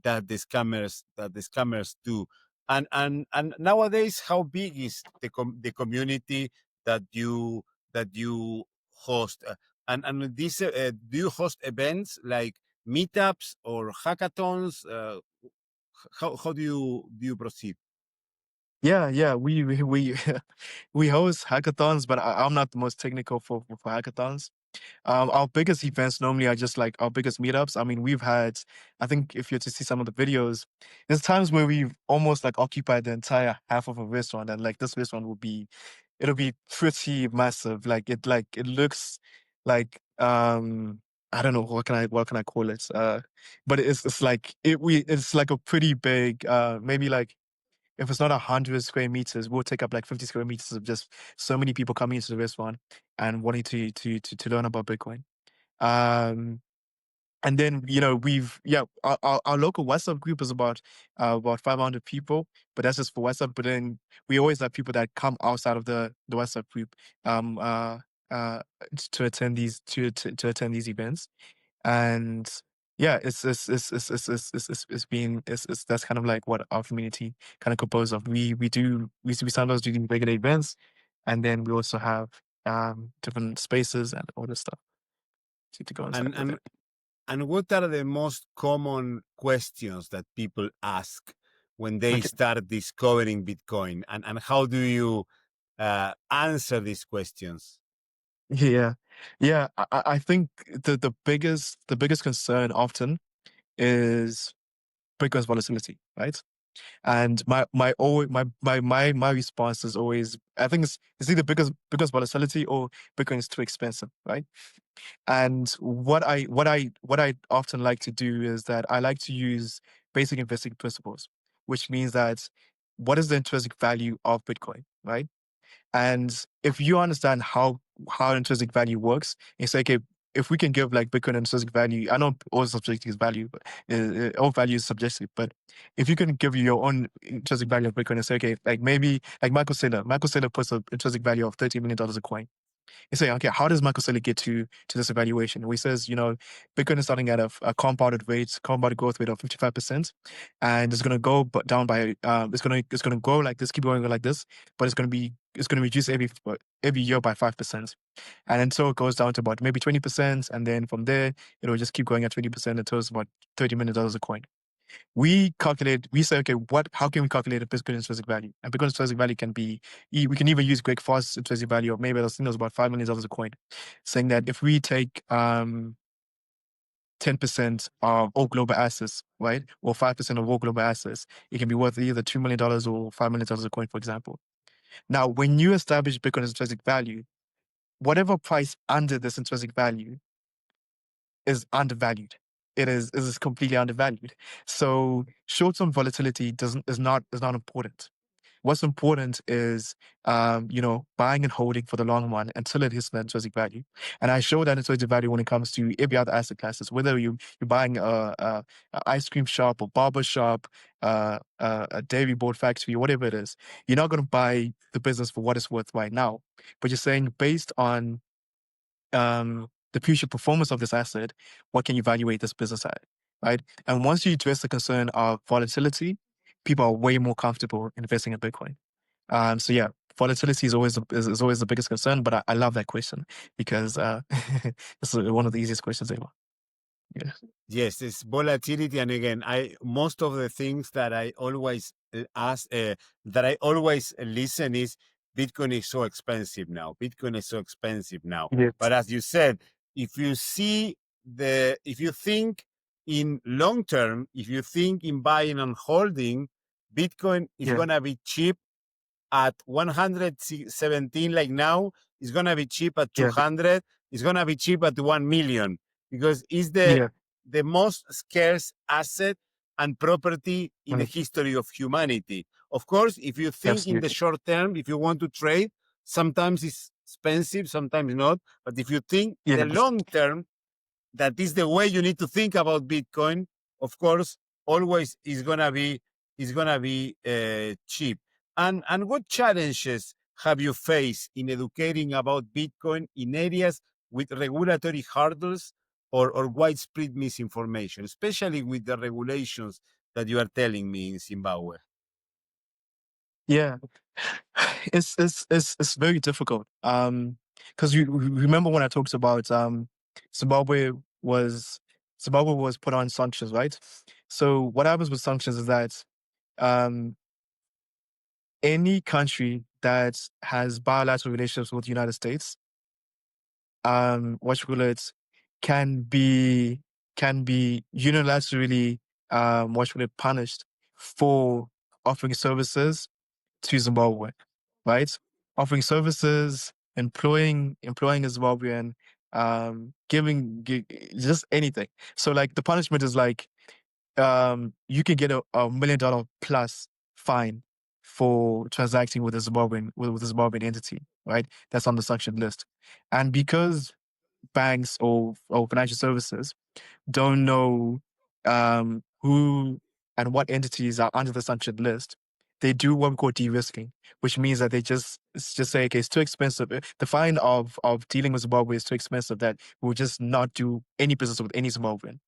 that the scammers do. And nowadays, how big is the community that you host? And this do you host events like meetups or hackathons? How do you proceed? Yeah, we we host hackathons, but I'm not the most technical for hackathons. Our biggest events normally are just like our biggest meetups. I mean, we've had, I think if you're to see some of the videos, there's times where we've almost like occupied the entire half of a restaurant, and like this restaurant it'll be pretty massive. It looks like I don't know what can I call it. But it's like it's like a pretty big maybe like if it's not 100 square meters, we'll take up like 50 square meters of just so many people coming into the restaurant and wanting to learn about Bitcoin. Um, and then our local WhatsApp group is about 500 people, but that's just for WhatsApp. But then we always have people that come outside of the WhatsApp group um uh uh to attend to attend these events. And yeah, it's been it's that's kind of like what our community kind of composed of. We sometimes do these regular events, and then we also have different spaces and all this stuff to go inside And with and it. and what are the most common questions that people ask when they Okay. start discovering Bitcoin? And how do you answer these questions? Yeah. Yeah. I think the biggest concern often is Bitcoin's volatility, right? And my response is always, I think it's either because volatility or Bitcoin is too expensive, right? And what I often like to do is that I like to use basic investing principles, which means that what is the intrinsic value of Bitcoin, right? And if you understand how intrinsic value works, you say, okay, if we can give like Bitcoin intrinsic value, I know all subjective is value, but all value is subjective. But if you can give your own intrinsic value of Bitcoin and say, okay, like maybe like Michael Saylor puts an intrinsic value of $30 million a coin. You say, okay, how does Michael Saylor get to this evaluation? He says, Bitcoin is starting at a compounded growth rate of 55%, and it's going to go down by it's going to go like this, keep going like this, but it's going to reduce every year by 5%, and until it goes down to about maybe 20%, and then from there it'll just keep going at 20% until it's about $30 million a coin. We say, okay, how can we calculate a Bitcoin intrinsic value? And Bitcoin intrinsic value we can even use Greg Foss intrinsic value of maybe I think it was about $5 million a coin, saying that if we take 10% of all global assets, right, or 5% of all global assets, it can be worth either $2 million or $5 million a coin, for example. Now, when you establish Bitcoin's intrinsic value, whatever price under this intrinsic value is undervalued. It is completely undervalued. So short-term volatility is not important. What's important is buying and holding for the long run until it hits the intrinsic value. And I show that intrinsic value when it comes to every other asset classes, whether you're buying a ice cream shop or barber shop, a dairy board factory, whatever it is. You're not going to buy the business for what it's worth right now, but you're saying based on the future performance of this asset, what can you evaluate this business at, right? And once you address the concern of volatility, people are way more comfortable investing in Bitcoin. So yeah, volatility is always the biggest concern, but I love that question because it's one of the easiest questions ever. Yeah. Yes, it's volatility, and again, I most of the things that I always ask, that I always listen is Bitcoin is so expensive now. Bitcoin is so expensive now. Yes. But as you said, if you think in long term, if you think in buying and holding, Bitcoin is Yeah. gonna be cheap at 117 like now. It's gonna be cheap at Yeah. 200. It's gonna be cheap at 1 million because it's the Yeah. the most scarce asset and property in the Right. history of humanity. Of course, if you think in the Absolutely. short term, if you want to trade, sometimes it's expensive, sometimes not. But if you think Yeah. the long term, that is the way you need to think about Bitcoin. Of course, always is gonna be cheap. And what challenges have you faced in educating about Bitcoin in areas with regulatory hurdles or widespread misinformation, especially with the regulations that you are telling me in Zimbabwe? Yeah, it's very difficult. Because you remember when I talked about Zimbabwe was Zimbabwe was put on sanctions, right? So what happens with sanctions is that um any country that has bilateral relationships with the United States, what you call it, can be unilaterally what you call it, punished for offering services to Zimbabwe, right? Offering services, employing a Zimbabwean, just anything. So like the punishment is like you can get a $1 million plus fine for transacting with a Zimbabwean entity, right? That's on the sanctioned list. And because banks or financial services don't know who and what entities are under the sanctioned list, they do what we call de-risking, which means that they just say, okay, it's too expensive. The fine of dealing with Zimbabwe is too expensive that we'll just not do any business with any Zimbabwean.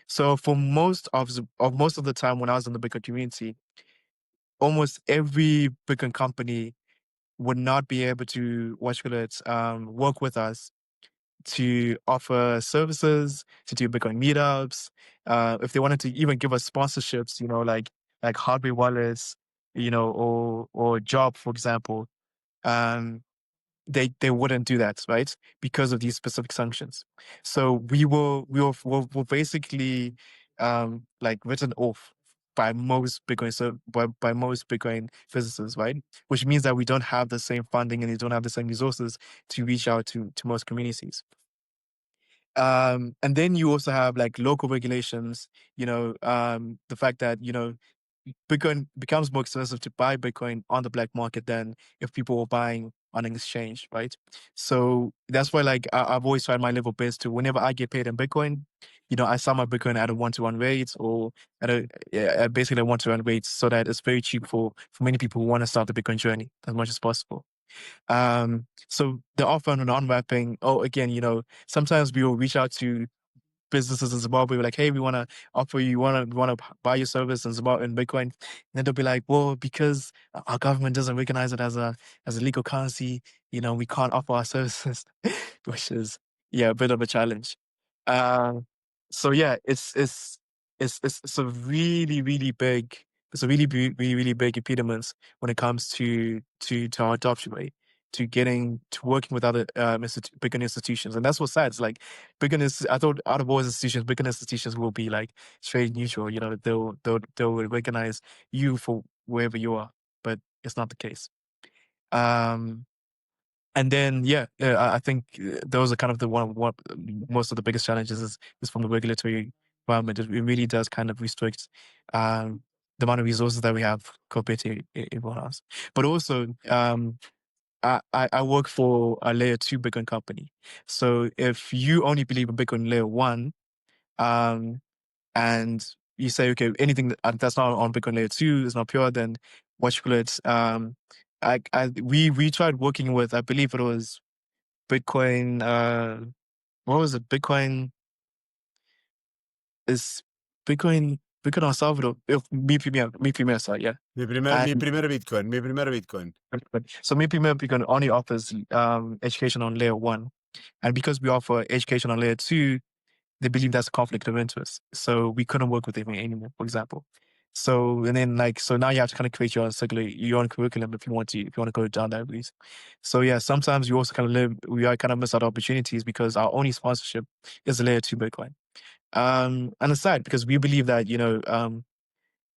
So for most of the time when I was in the Bitcoin community, almost every Bitcoin company would not be able to work with us to offer services, to do Bitcoin meetups. If they wanted to even give us sponsorships, like hardware wallets, or Job, for example, um, they wouldn't do that, right? Because of these specific sanctions. So we're basically like written off by most by most Bitcoin physicists, right? Which means that we don't have the same funding and they don't have the same resources to reach out to most communities. And then you also have like local regulations, the fact that, Bitcoin becomes more expensive to buy Bitcoin on the black market than if people were buying on an exchange, right? So that's why, like, I've always tried my level best to, whenever I get paid in Bitcoin, I sell my Bitcoin at a one-to-one rate or at basically a one-to-one rate so that it's very cheap for many people who want to start the Bitcoin journey as much as possible. So the off and on-ramping, again, sometimes we will reach out to businesses in Zimbabwe, we're like, hey, we want to offer you, we want to buy your service in Zimbabwe in Bitcoin. And then they'll be like, well, because our government doesn't recognize it as a legal currency, we can't offer our services, which is a bit of a challenge. So yeah, it's a really really big really big impediment when it comes to our adoption rate, to getting to working with other Bitcoin institutions. And that's what's sad. It's like I thought out of all institutions, Bitcoin institutions will be like straight neutral. They'll recognize you for wherever you are, but it's not the case. Um, and then I think those are kind of the one most of the biggest challenges is from the regulatory environment. It really does kind of restrict the amount of resources that we have compared to everyone else. But also, I work for a layer 2 Bitcoin company. So if you only believe in Bitcoin layer 1, um, and you say, okay, anything that's not on Bitcoin layer 2 is not pure, then what you call it, we tried working with, I believe it was Bitcoin, what was it? Is Bitcoin El Salvador, mi primer site, yeah. Mi primer Bitcoin. So Mi Primer Bitcoin only offers education on layer 1. And because we offer education on layer 2, they believe that's a conflict of interest. So we couldn't work with them anymore, for example. So and then so now you have to kind of create your own curriculum if you want to go down that route. So yeah, sometimes you also we are kind of miss out opportunities because our only sponsorship is the layer 2 Bitcoin. And aside, because we believe that,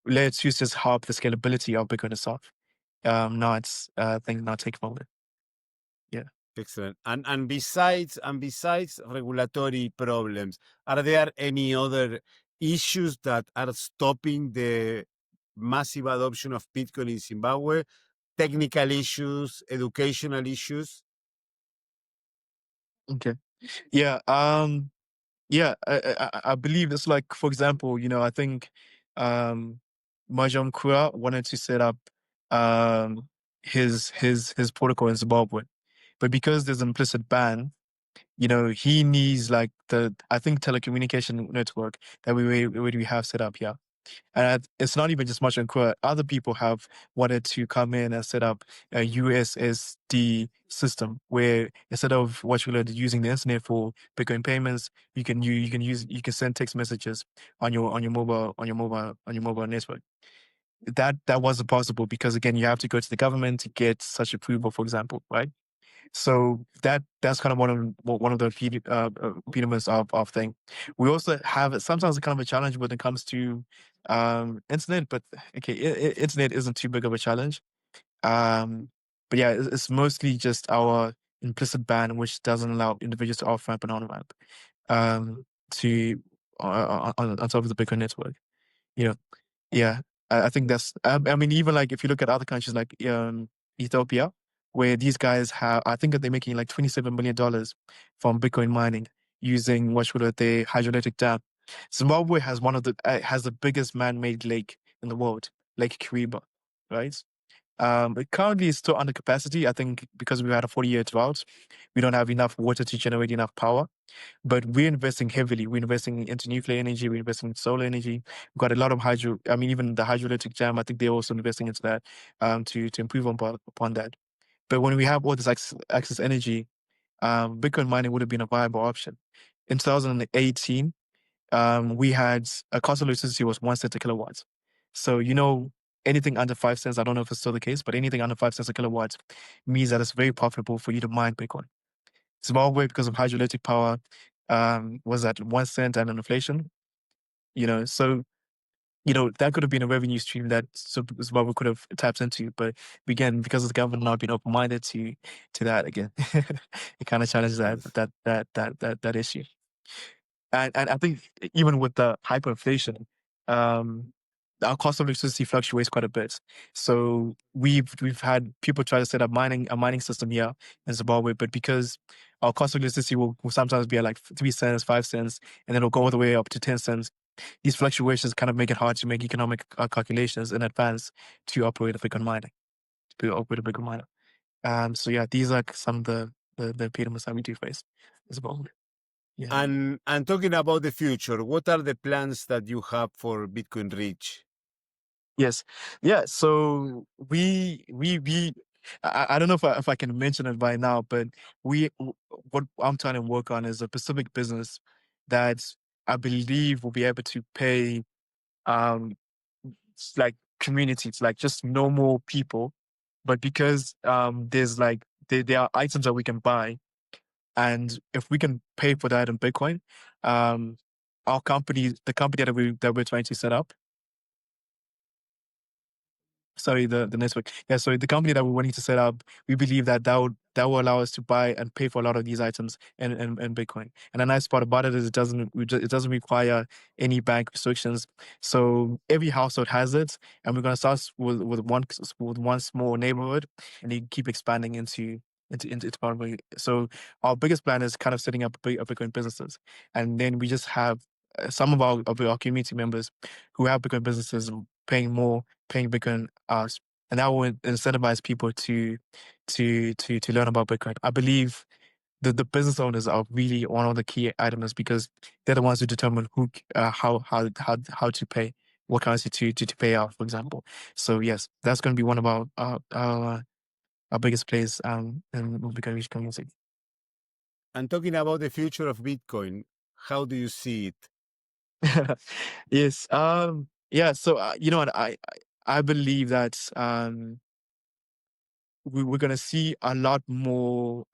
layer 2 just help the scalability of Bitcoin itself. Not take moment. Yeah. Excellent. And besides regulatory problems, are there any other issues that are stopping the massive adoption of Bitcoin in Zimbabwe? Technical issues, educational issues? Okay. Yeah. Yeah. I believe it's like, for example, I think Majom Kura wanted to set up um, his protocol in Zimbabwe. But because there's an implicit ban, he needs like I think telecommunication network that we have set up here. And it's not even just much unclear. Other people have wanted to come in and set up a USSD system where instead of what you're using the internet for Bitcoin payments, you can send text messages on your mobile network. That wasn't possible because again you have to go to the government to get such approval, for example, right? So that's kind of one of the impediments of thing. We also have sometimes kind of a challenge when it comes to internet, but okay, internet isn't too big of a challenge. Um, but yeah, it's mostly just our implicit ban, which doesn't allow individuals to off ramp and on ramp to on top of the Bitcoin network. You know, yeah, I think that's. I mean, even like if you look at other countries like Ethiopia, where these guys have, I think that they're making like $27 million from Bitcoin mining using what should the hydroelectric dam. Zimbabwe has has the biggest man-made lake in the world, Lake Kariba, right? It currently is still under capacity. I think because we had a 40-year drought, we don't have enough water to generate enough power. But we're investing heavily. We're investing into nuclear energy. We're investing in solar energy. We've got a lot of hydro. I mean, even the hydroelectric jam, I think they're also investing into that to improve upon that. But when we have all this excess energy, Bitcoin mining would have been a viable option. In 2018, we had a cost of electricity was 1 cent a kilowatt. So, anything under 5 cents, I don't know if it's still the case, but anything under 5 cents a kilowatt means that it's very profitable for you to mine Bitcoin. Zimbabwe, because of hydroelectric power, was at 1 cent and an inflation, so, that could have been a revenue stream that Zimbabwe could have tapped into. But again, because the government not been open-minded to that again, it kind of challenges that, Yes. that issue. And I think even with the hyperinflation, our cost of electricity fluctuates quite a bit. So we've had people try to set up a mining system here in Zimbabwe, but because our cost of electricity will sometimes be at like 3 cents, 5 cents, and then it'll go all the way up to 10 cents. These fluctuations kind of make it hard to make economic calculations in advance to operate a Bitcoin miner. So yeah, these are some of the impediments that we do face in Zimbabwe. Yeah. And talking about the future, what are the plans that you have for Bitcoin Reach? Yes. Yeah. So I don't know if I can mention it by now, but what I'm trying to work on is a specific business that I believe will be able to pay like communities, like just normal people, but because there's like there are items that we can buy, and if we can pay for that in Bitcoin, our company, the company that we're trying to set up. Sorry, the network. Yeah, so the company that we're wanting to set up, we believe that will allow us to buy and pay for a lot of these items in Bitcoin. And the nice part about it is it doesn't require any bank restrictions. So every household has it, and we're gonna start with one small neighborhood, and then keep expanding into probably. So our biggest plan is kind of setting up a Bitcoin businesses, and then we just have some of our community members who have Bitcoin businesses paying Bitcoin us, and that will incentivize people to learn about Bitcoin. I believe the business owners are really one of the key items because they're the ones who determine how to pay, what currency to pay out, for example. So yes, that's going to be one of our biggest plays in Bitcoin Reach community. And talking about the future of Bitcoin, how do you see it? Yes. Yeah. So you know what I believe that we're gonna see a lot more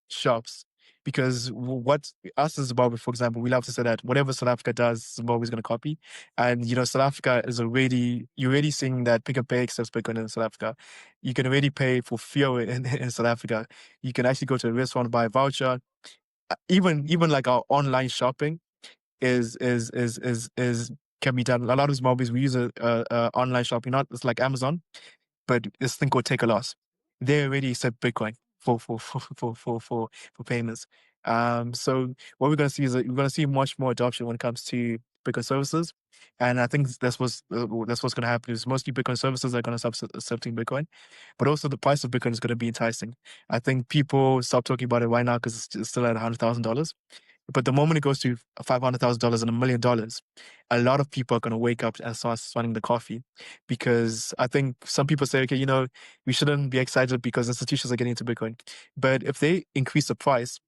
shops because what us in Zimbabwe, for example, we love to say that whatever South Africa does, Zimbabwe is going to copy. And South Africa is you're already seeing that Pick n Pay accepts Bitcoin in South Africa. You can already pay for fuel in South Africa. You can actually go to a restaurant, buy a voucher. Even like our online shopping is can be done. A lot of Zimbabweans we use a online shopping, not it's like Amazon, but this thing called Take a Loss. They already accept Bitcoin for payments. So what we're gonna see is that we're gonna see much more adoption when it comes to Bitcoin services, and I think that's what's going to happen. Is mostly Bitcoin services are going to stop accepting Bitcoin, but also the price of Bitcoin is going to be enticing. I think people stop talking about it right now because it's still at $100,000. But the moment it goes to $500,000 and $1 million, a lot of people are going to wake up and start swanning the coffee, because I think some people say, okay, we shouldn't be excited because institutions are getting into Bitcoin. But if they increase the price,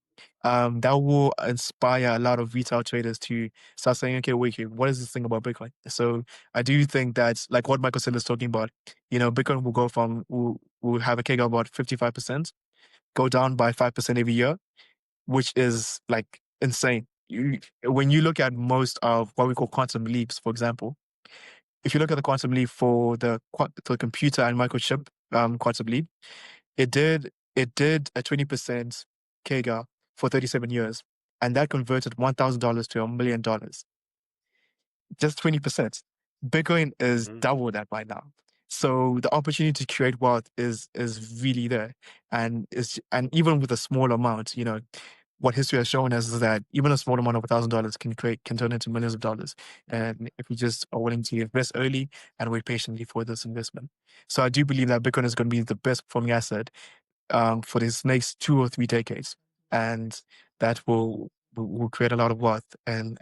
that will inspire a lot of retail traders to start saying, okay, wait here, what is this thing about Bitcoin? So I do think that, like what Michael Saylor is talking about, Bitcoin will go from, will have a CAGR of about 55%, go down by 5% every year, which is like insane. When you look at most of what we call quantum leaps, for example, if you look at the quantum leap for the computer and microchip quantum leap, it did a 20% CAGR for 37 years, and that converted $1,000 to $1 million. Just 20%. Bitcoin is double that right now. So the opportunity to create wealth is really there, and even with a small amount, what history has shown us is that even a small amount of $1,000 can turn into millions of dollars, and if we just are willing to invest early and wait patiently for this investment. So I do believe that Bitcoin is going to be the best performing asset for this next 2 or 3 decades, and that will create a lot of wealth and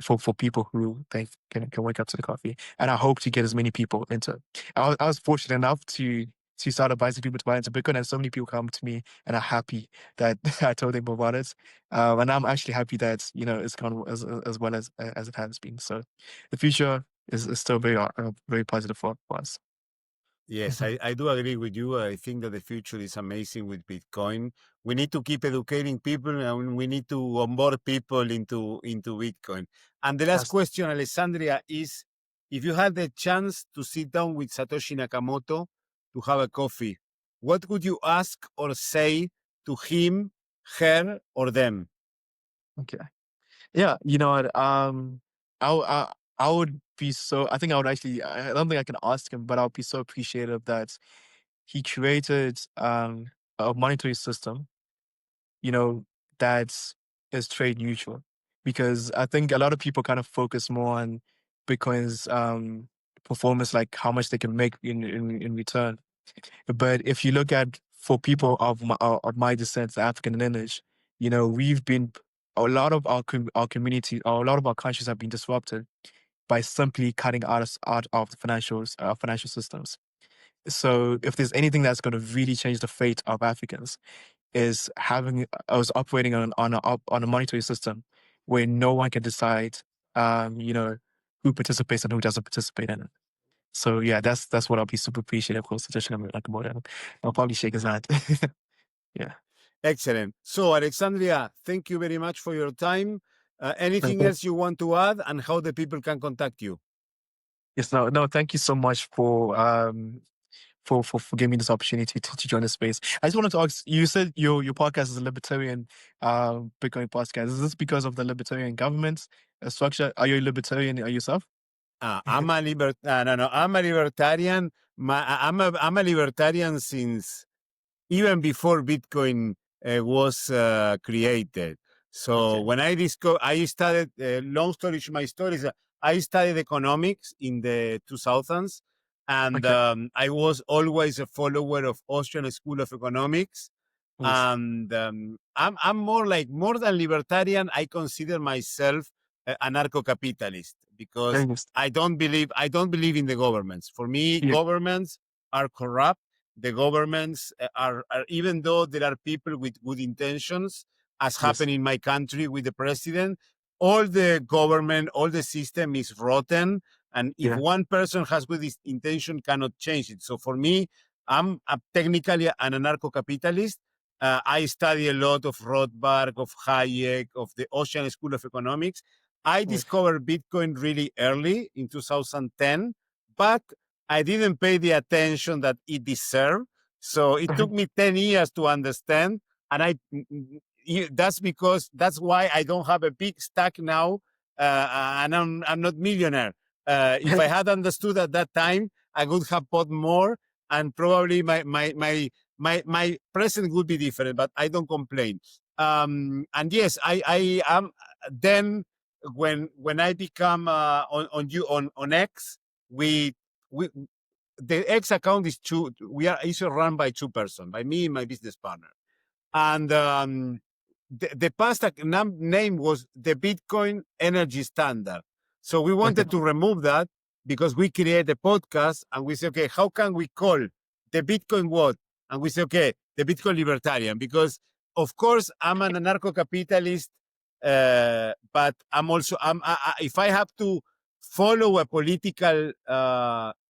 for people who think can wake up to the coffee. And I hope to get as many people into it. I was fortunate enough to start advising people to buy into Bitcoin, and so many people come to me and are happy that I told them about it. And I'm actually happy that it's gone as well as it has been. So the future is still very positive for us. Yes, I do agree with you. I think that the future is amazing with Bitcoin. We need to keep educating people, and we need to onboard people into Bitcoin. And the last Yes. question, Alexandria, is if you had the chance to sit down with Satoshi Nakamoto to have a coffee, what would you ask or say to him, her, or them? Okay. Yeah, you know what? I would be so. I think I would actually. I don't think I can ask him, but I'll be so appreciative that he created a monetary system, you know, that is trade neutral. Because I think a lot of people kind of focus more on Bitcoin's performance, like how much they can make in return. But if you look at, for people of my descent, the African lineage, we've been, a lot of our community, or a lot of our countries have been disrupted by simply cutting out of the financial systems. So if there's anything that's going to really change the fate of Africans, is having us operating on a monetary system where no one can decide, who participates and who doesn't participate in it. So yeah, that's what I'll be super appreciative of suggestion like about it. I'll probably shake his hand. Yeah. Excellent. So, Alexandria, thank you very much for your time. Anything Okay. else you want to add, and how the people can contact you? Yes, no, thank you so much for giving me this opportunity to join the space. I just wanted to ask, you said your podcast is a libertarian Bitcoin podcast. Is this because of the libertarian government structure? Are you a libertarian yourself? I'm a no, I'm a libertarian. I'm a libertarian since even before Bitcoin was created. So Okay. when I studied. Long story, my story is I studied economics in the 2000s, and Okay. I was always a follower of Austrian School of Economics. Yes. And I'm more than libertarian. I consider myself anarcho-capitalist because Very nice. I don't believe in the governments. For me, Yeah. governments are corrupt. The governments are, even though there are people with good intentions, as Yes. happened in my country with the president, all the government, all the system is rotten. And if Yeah. one person has good intention, cannot change it. So for me, I'm technically an anarcho-capitalist. I study a lot of Rothbard, of Hayek, of the Austrian School of Economics. I Yes. discovered Bitcoin really early in 2010, but I didn't pay the attention that it deserved. So it took me 10 years to understand. And that's why I don't have a big stack now. And I'm not millionaire. If I had understood at that time, I would have bought more, and probably my present would be different, but I don't complain. And yes, I am then when I become on X, we the X account is is run by two persons, by me and my business partner. And the past name was the Bitcoin Energy Standard. So we wanted to remove that because we create a podcast and we say, okay, how can we call the Bitcoin what? And we say, okay, the Bitcoin Libertarian, because of course I'm an anarcho-capitalist, but if I have to follow a political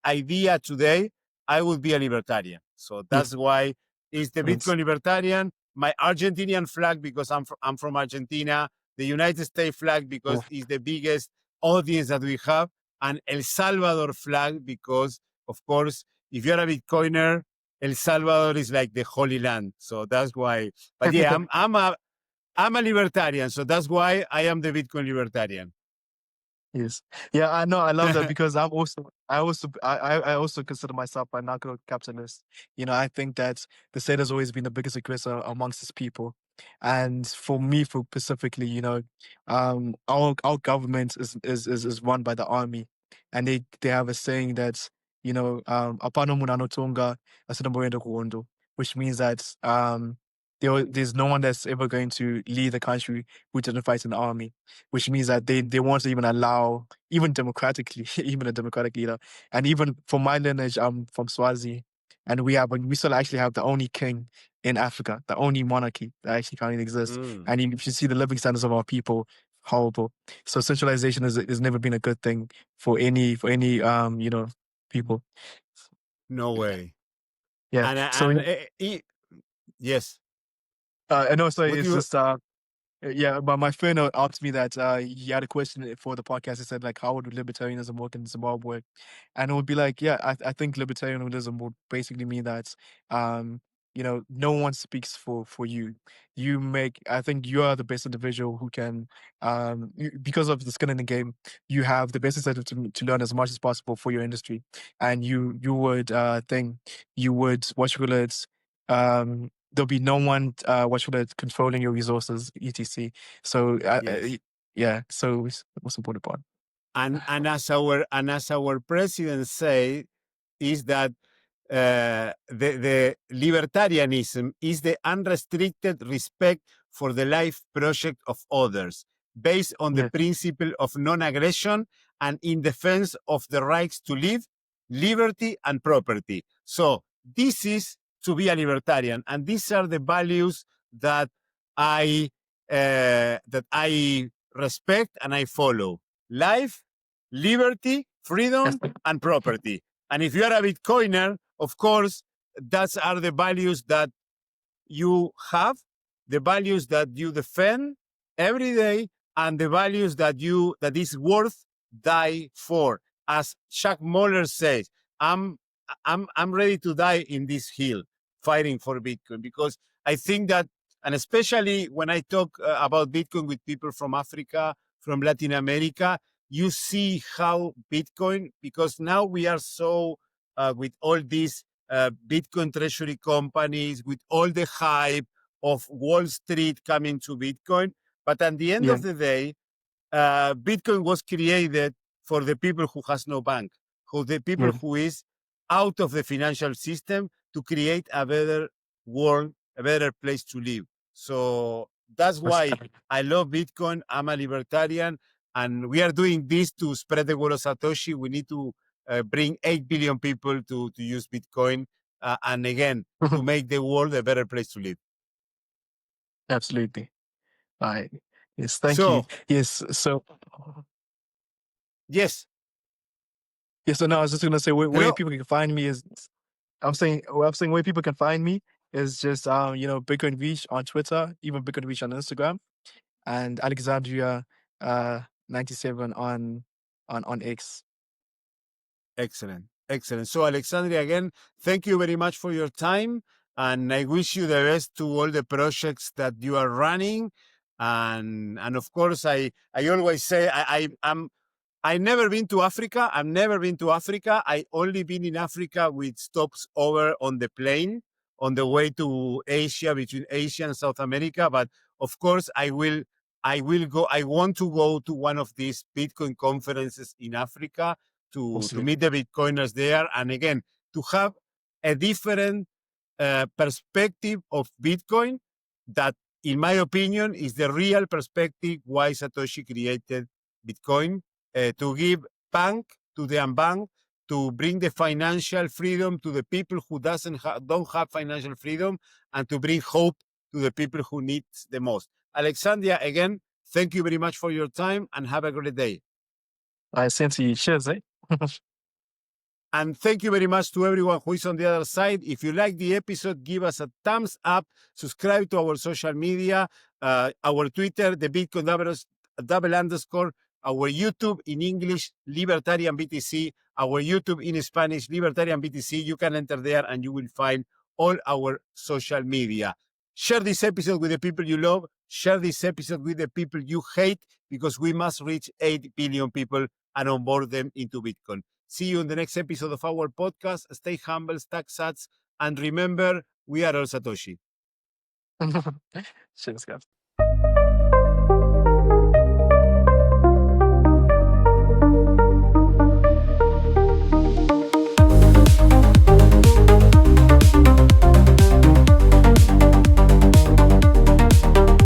idea today, I would be a libertarian. So Yes. that's why it's the Yes. Bitcoin Libertarian. My Argentinian flag because I'm from Argentina. The United States flag because Yeah. it's the biggest audience that we have, and El Salvador flag because, of course, if you're a Bitcoiner, El Salvador is like the Holy Land. So that's why. But yeah, I'm a libertarian, so that's why I am the Bitcoin Libertarian. Yes. Yeah, I know. I love that because I also consider myself a narco-capitalist. I think that the state has always been the biggest aggressor amongst its people. And for me, for specifically, our government is run by the army. And they have a saying that, "Apano munano tonga, asinamoyendo kuondo," which means that there's no one that's ever going to lead the country who didn't fight in the army, which means that they won't even allow, even democratically, even a democratic leader. And even for my lineage, I'm from Swazi, and we still actually have the only king in Africa, the only monarchy that actually currently exists. And if you see the living standards of our people, horrible. So centralization has never been a good thing for any people. No way. Yeah. Yes. And also What it's you just yeah, but my friend asked me that he had a question for the podcast. He said, like, how would libertarianism work in Zimbabwe? And it would be like, yeah, I think libertarianism would basically mean that, no one speaks for you. I think you are the best individual who can, because of the skin in the game, you have the best incentive to learn as much as possible for your industry. And you would what you call it, there'll be no one controlling your resources, etc. So yes. yeah, so it's the most important part. And as our president say, is that the libertarianism is the unrestricted respect for the life project of others, based on the Yeah. principle of non-aggression and in defense of the rights to live, liberty, and property. So this is to be a libertarian, and these are the values that I respect and I follow: life, liberty, Yes. freedom, and property. And if you are a Bitcoiner, of course, those are the values that you have, the values that you defend every day, and the values that is worth die for. As Chuck Moller says, I'm I'm ready to die in this hill fighting for Bitcoin, because I think that, and especially when I talk about Bitcoin with people from Africa, from Latin America, you see how Bitcoin, because now we are so with all these Bitcoin treasury companies, with all the hype of Wall Street coming to Bitcoin. But at the end Yeah. of the day, Bitcoin was created for the people who has no bank, who the people Yeah. who is out of the financial system, to create a better world, a better place to live. So that's why I love Bitcoin. I'm a libertarian, and we are doing this to spread the word of Satoshi. We need to bring 8 billion people to use Bitcoin, and again, to make the world a better place to live. Absolutely. Right. Yes. Thank you. So, Yes. So. yes. Yes. So no, I was just gonna say where Hello. people can find me is. I'm saying where people can find me is just Bitcoin Reach on Twitter, even Bitcoin Reach on Instagram, and Alexandria 97 on X. Excellent. Excellent. So, Alexandria, again, thank you very much for your time. And I wish you the best to all the projects that you are running. And of course, I always say I never been to Africa. I've never been to Africa. I only been in Africa with stops over on the plane on the way to Asia, between Asia and South America. But of course, I want to go to one of these Bitcoin conferences in Africa to meet the Bitcoiners there. And again, to have a different perspective of Bitcoin that, in my opinion, is the real perspective why Satoshi created Bitcoin, to give bank to the unbanked, to bring the financial freedom to the people who don't have financial freedom, and to bring hope to the people who need the most. Alexandria, again, thank you very much for your time and have a great day. I same to you. Cheers, eh? And thank you very much to everyone who is on the other side. If you like the episode, give us a thumbs up, subscribe to our social media, our Twitter, the Bitcoin double underscore, our YouTube in English, Libertarian BTC, our YouTube in Spanish, Libertarian BTC. You can enter there and you will find all our social media. Share this episode with the people you love. Share this episode with the people you hate, because we must reach 8 billion people and onboard them into Bitcoin. See you in the next episode of our podcast. Stay humble, stack sats, and remember, we are all Satoshi. Cheers, guys.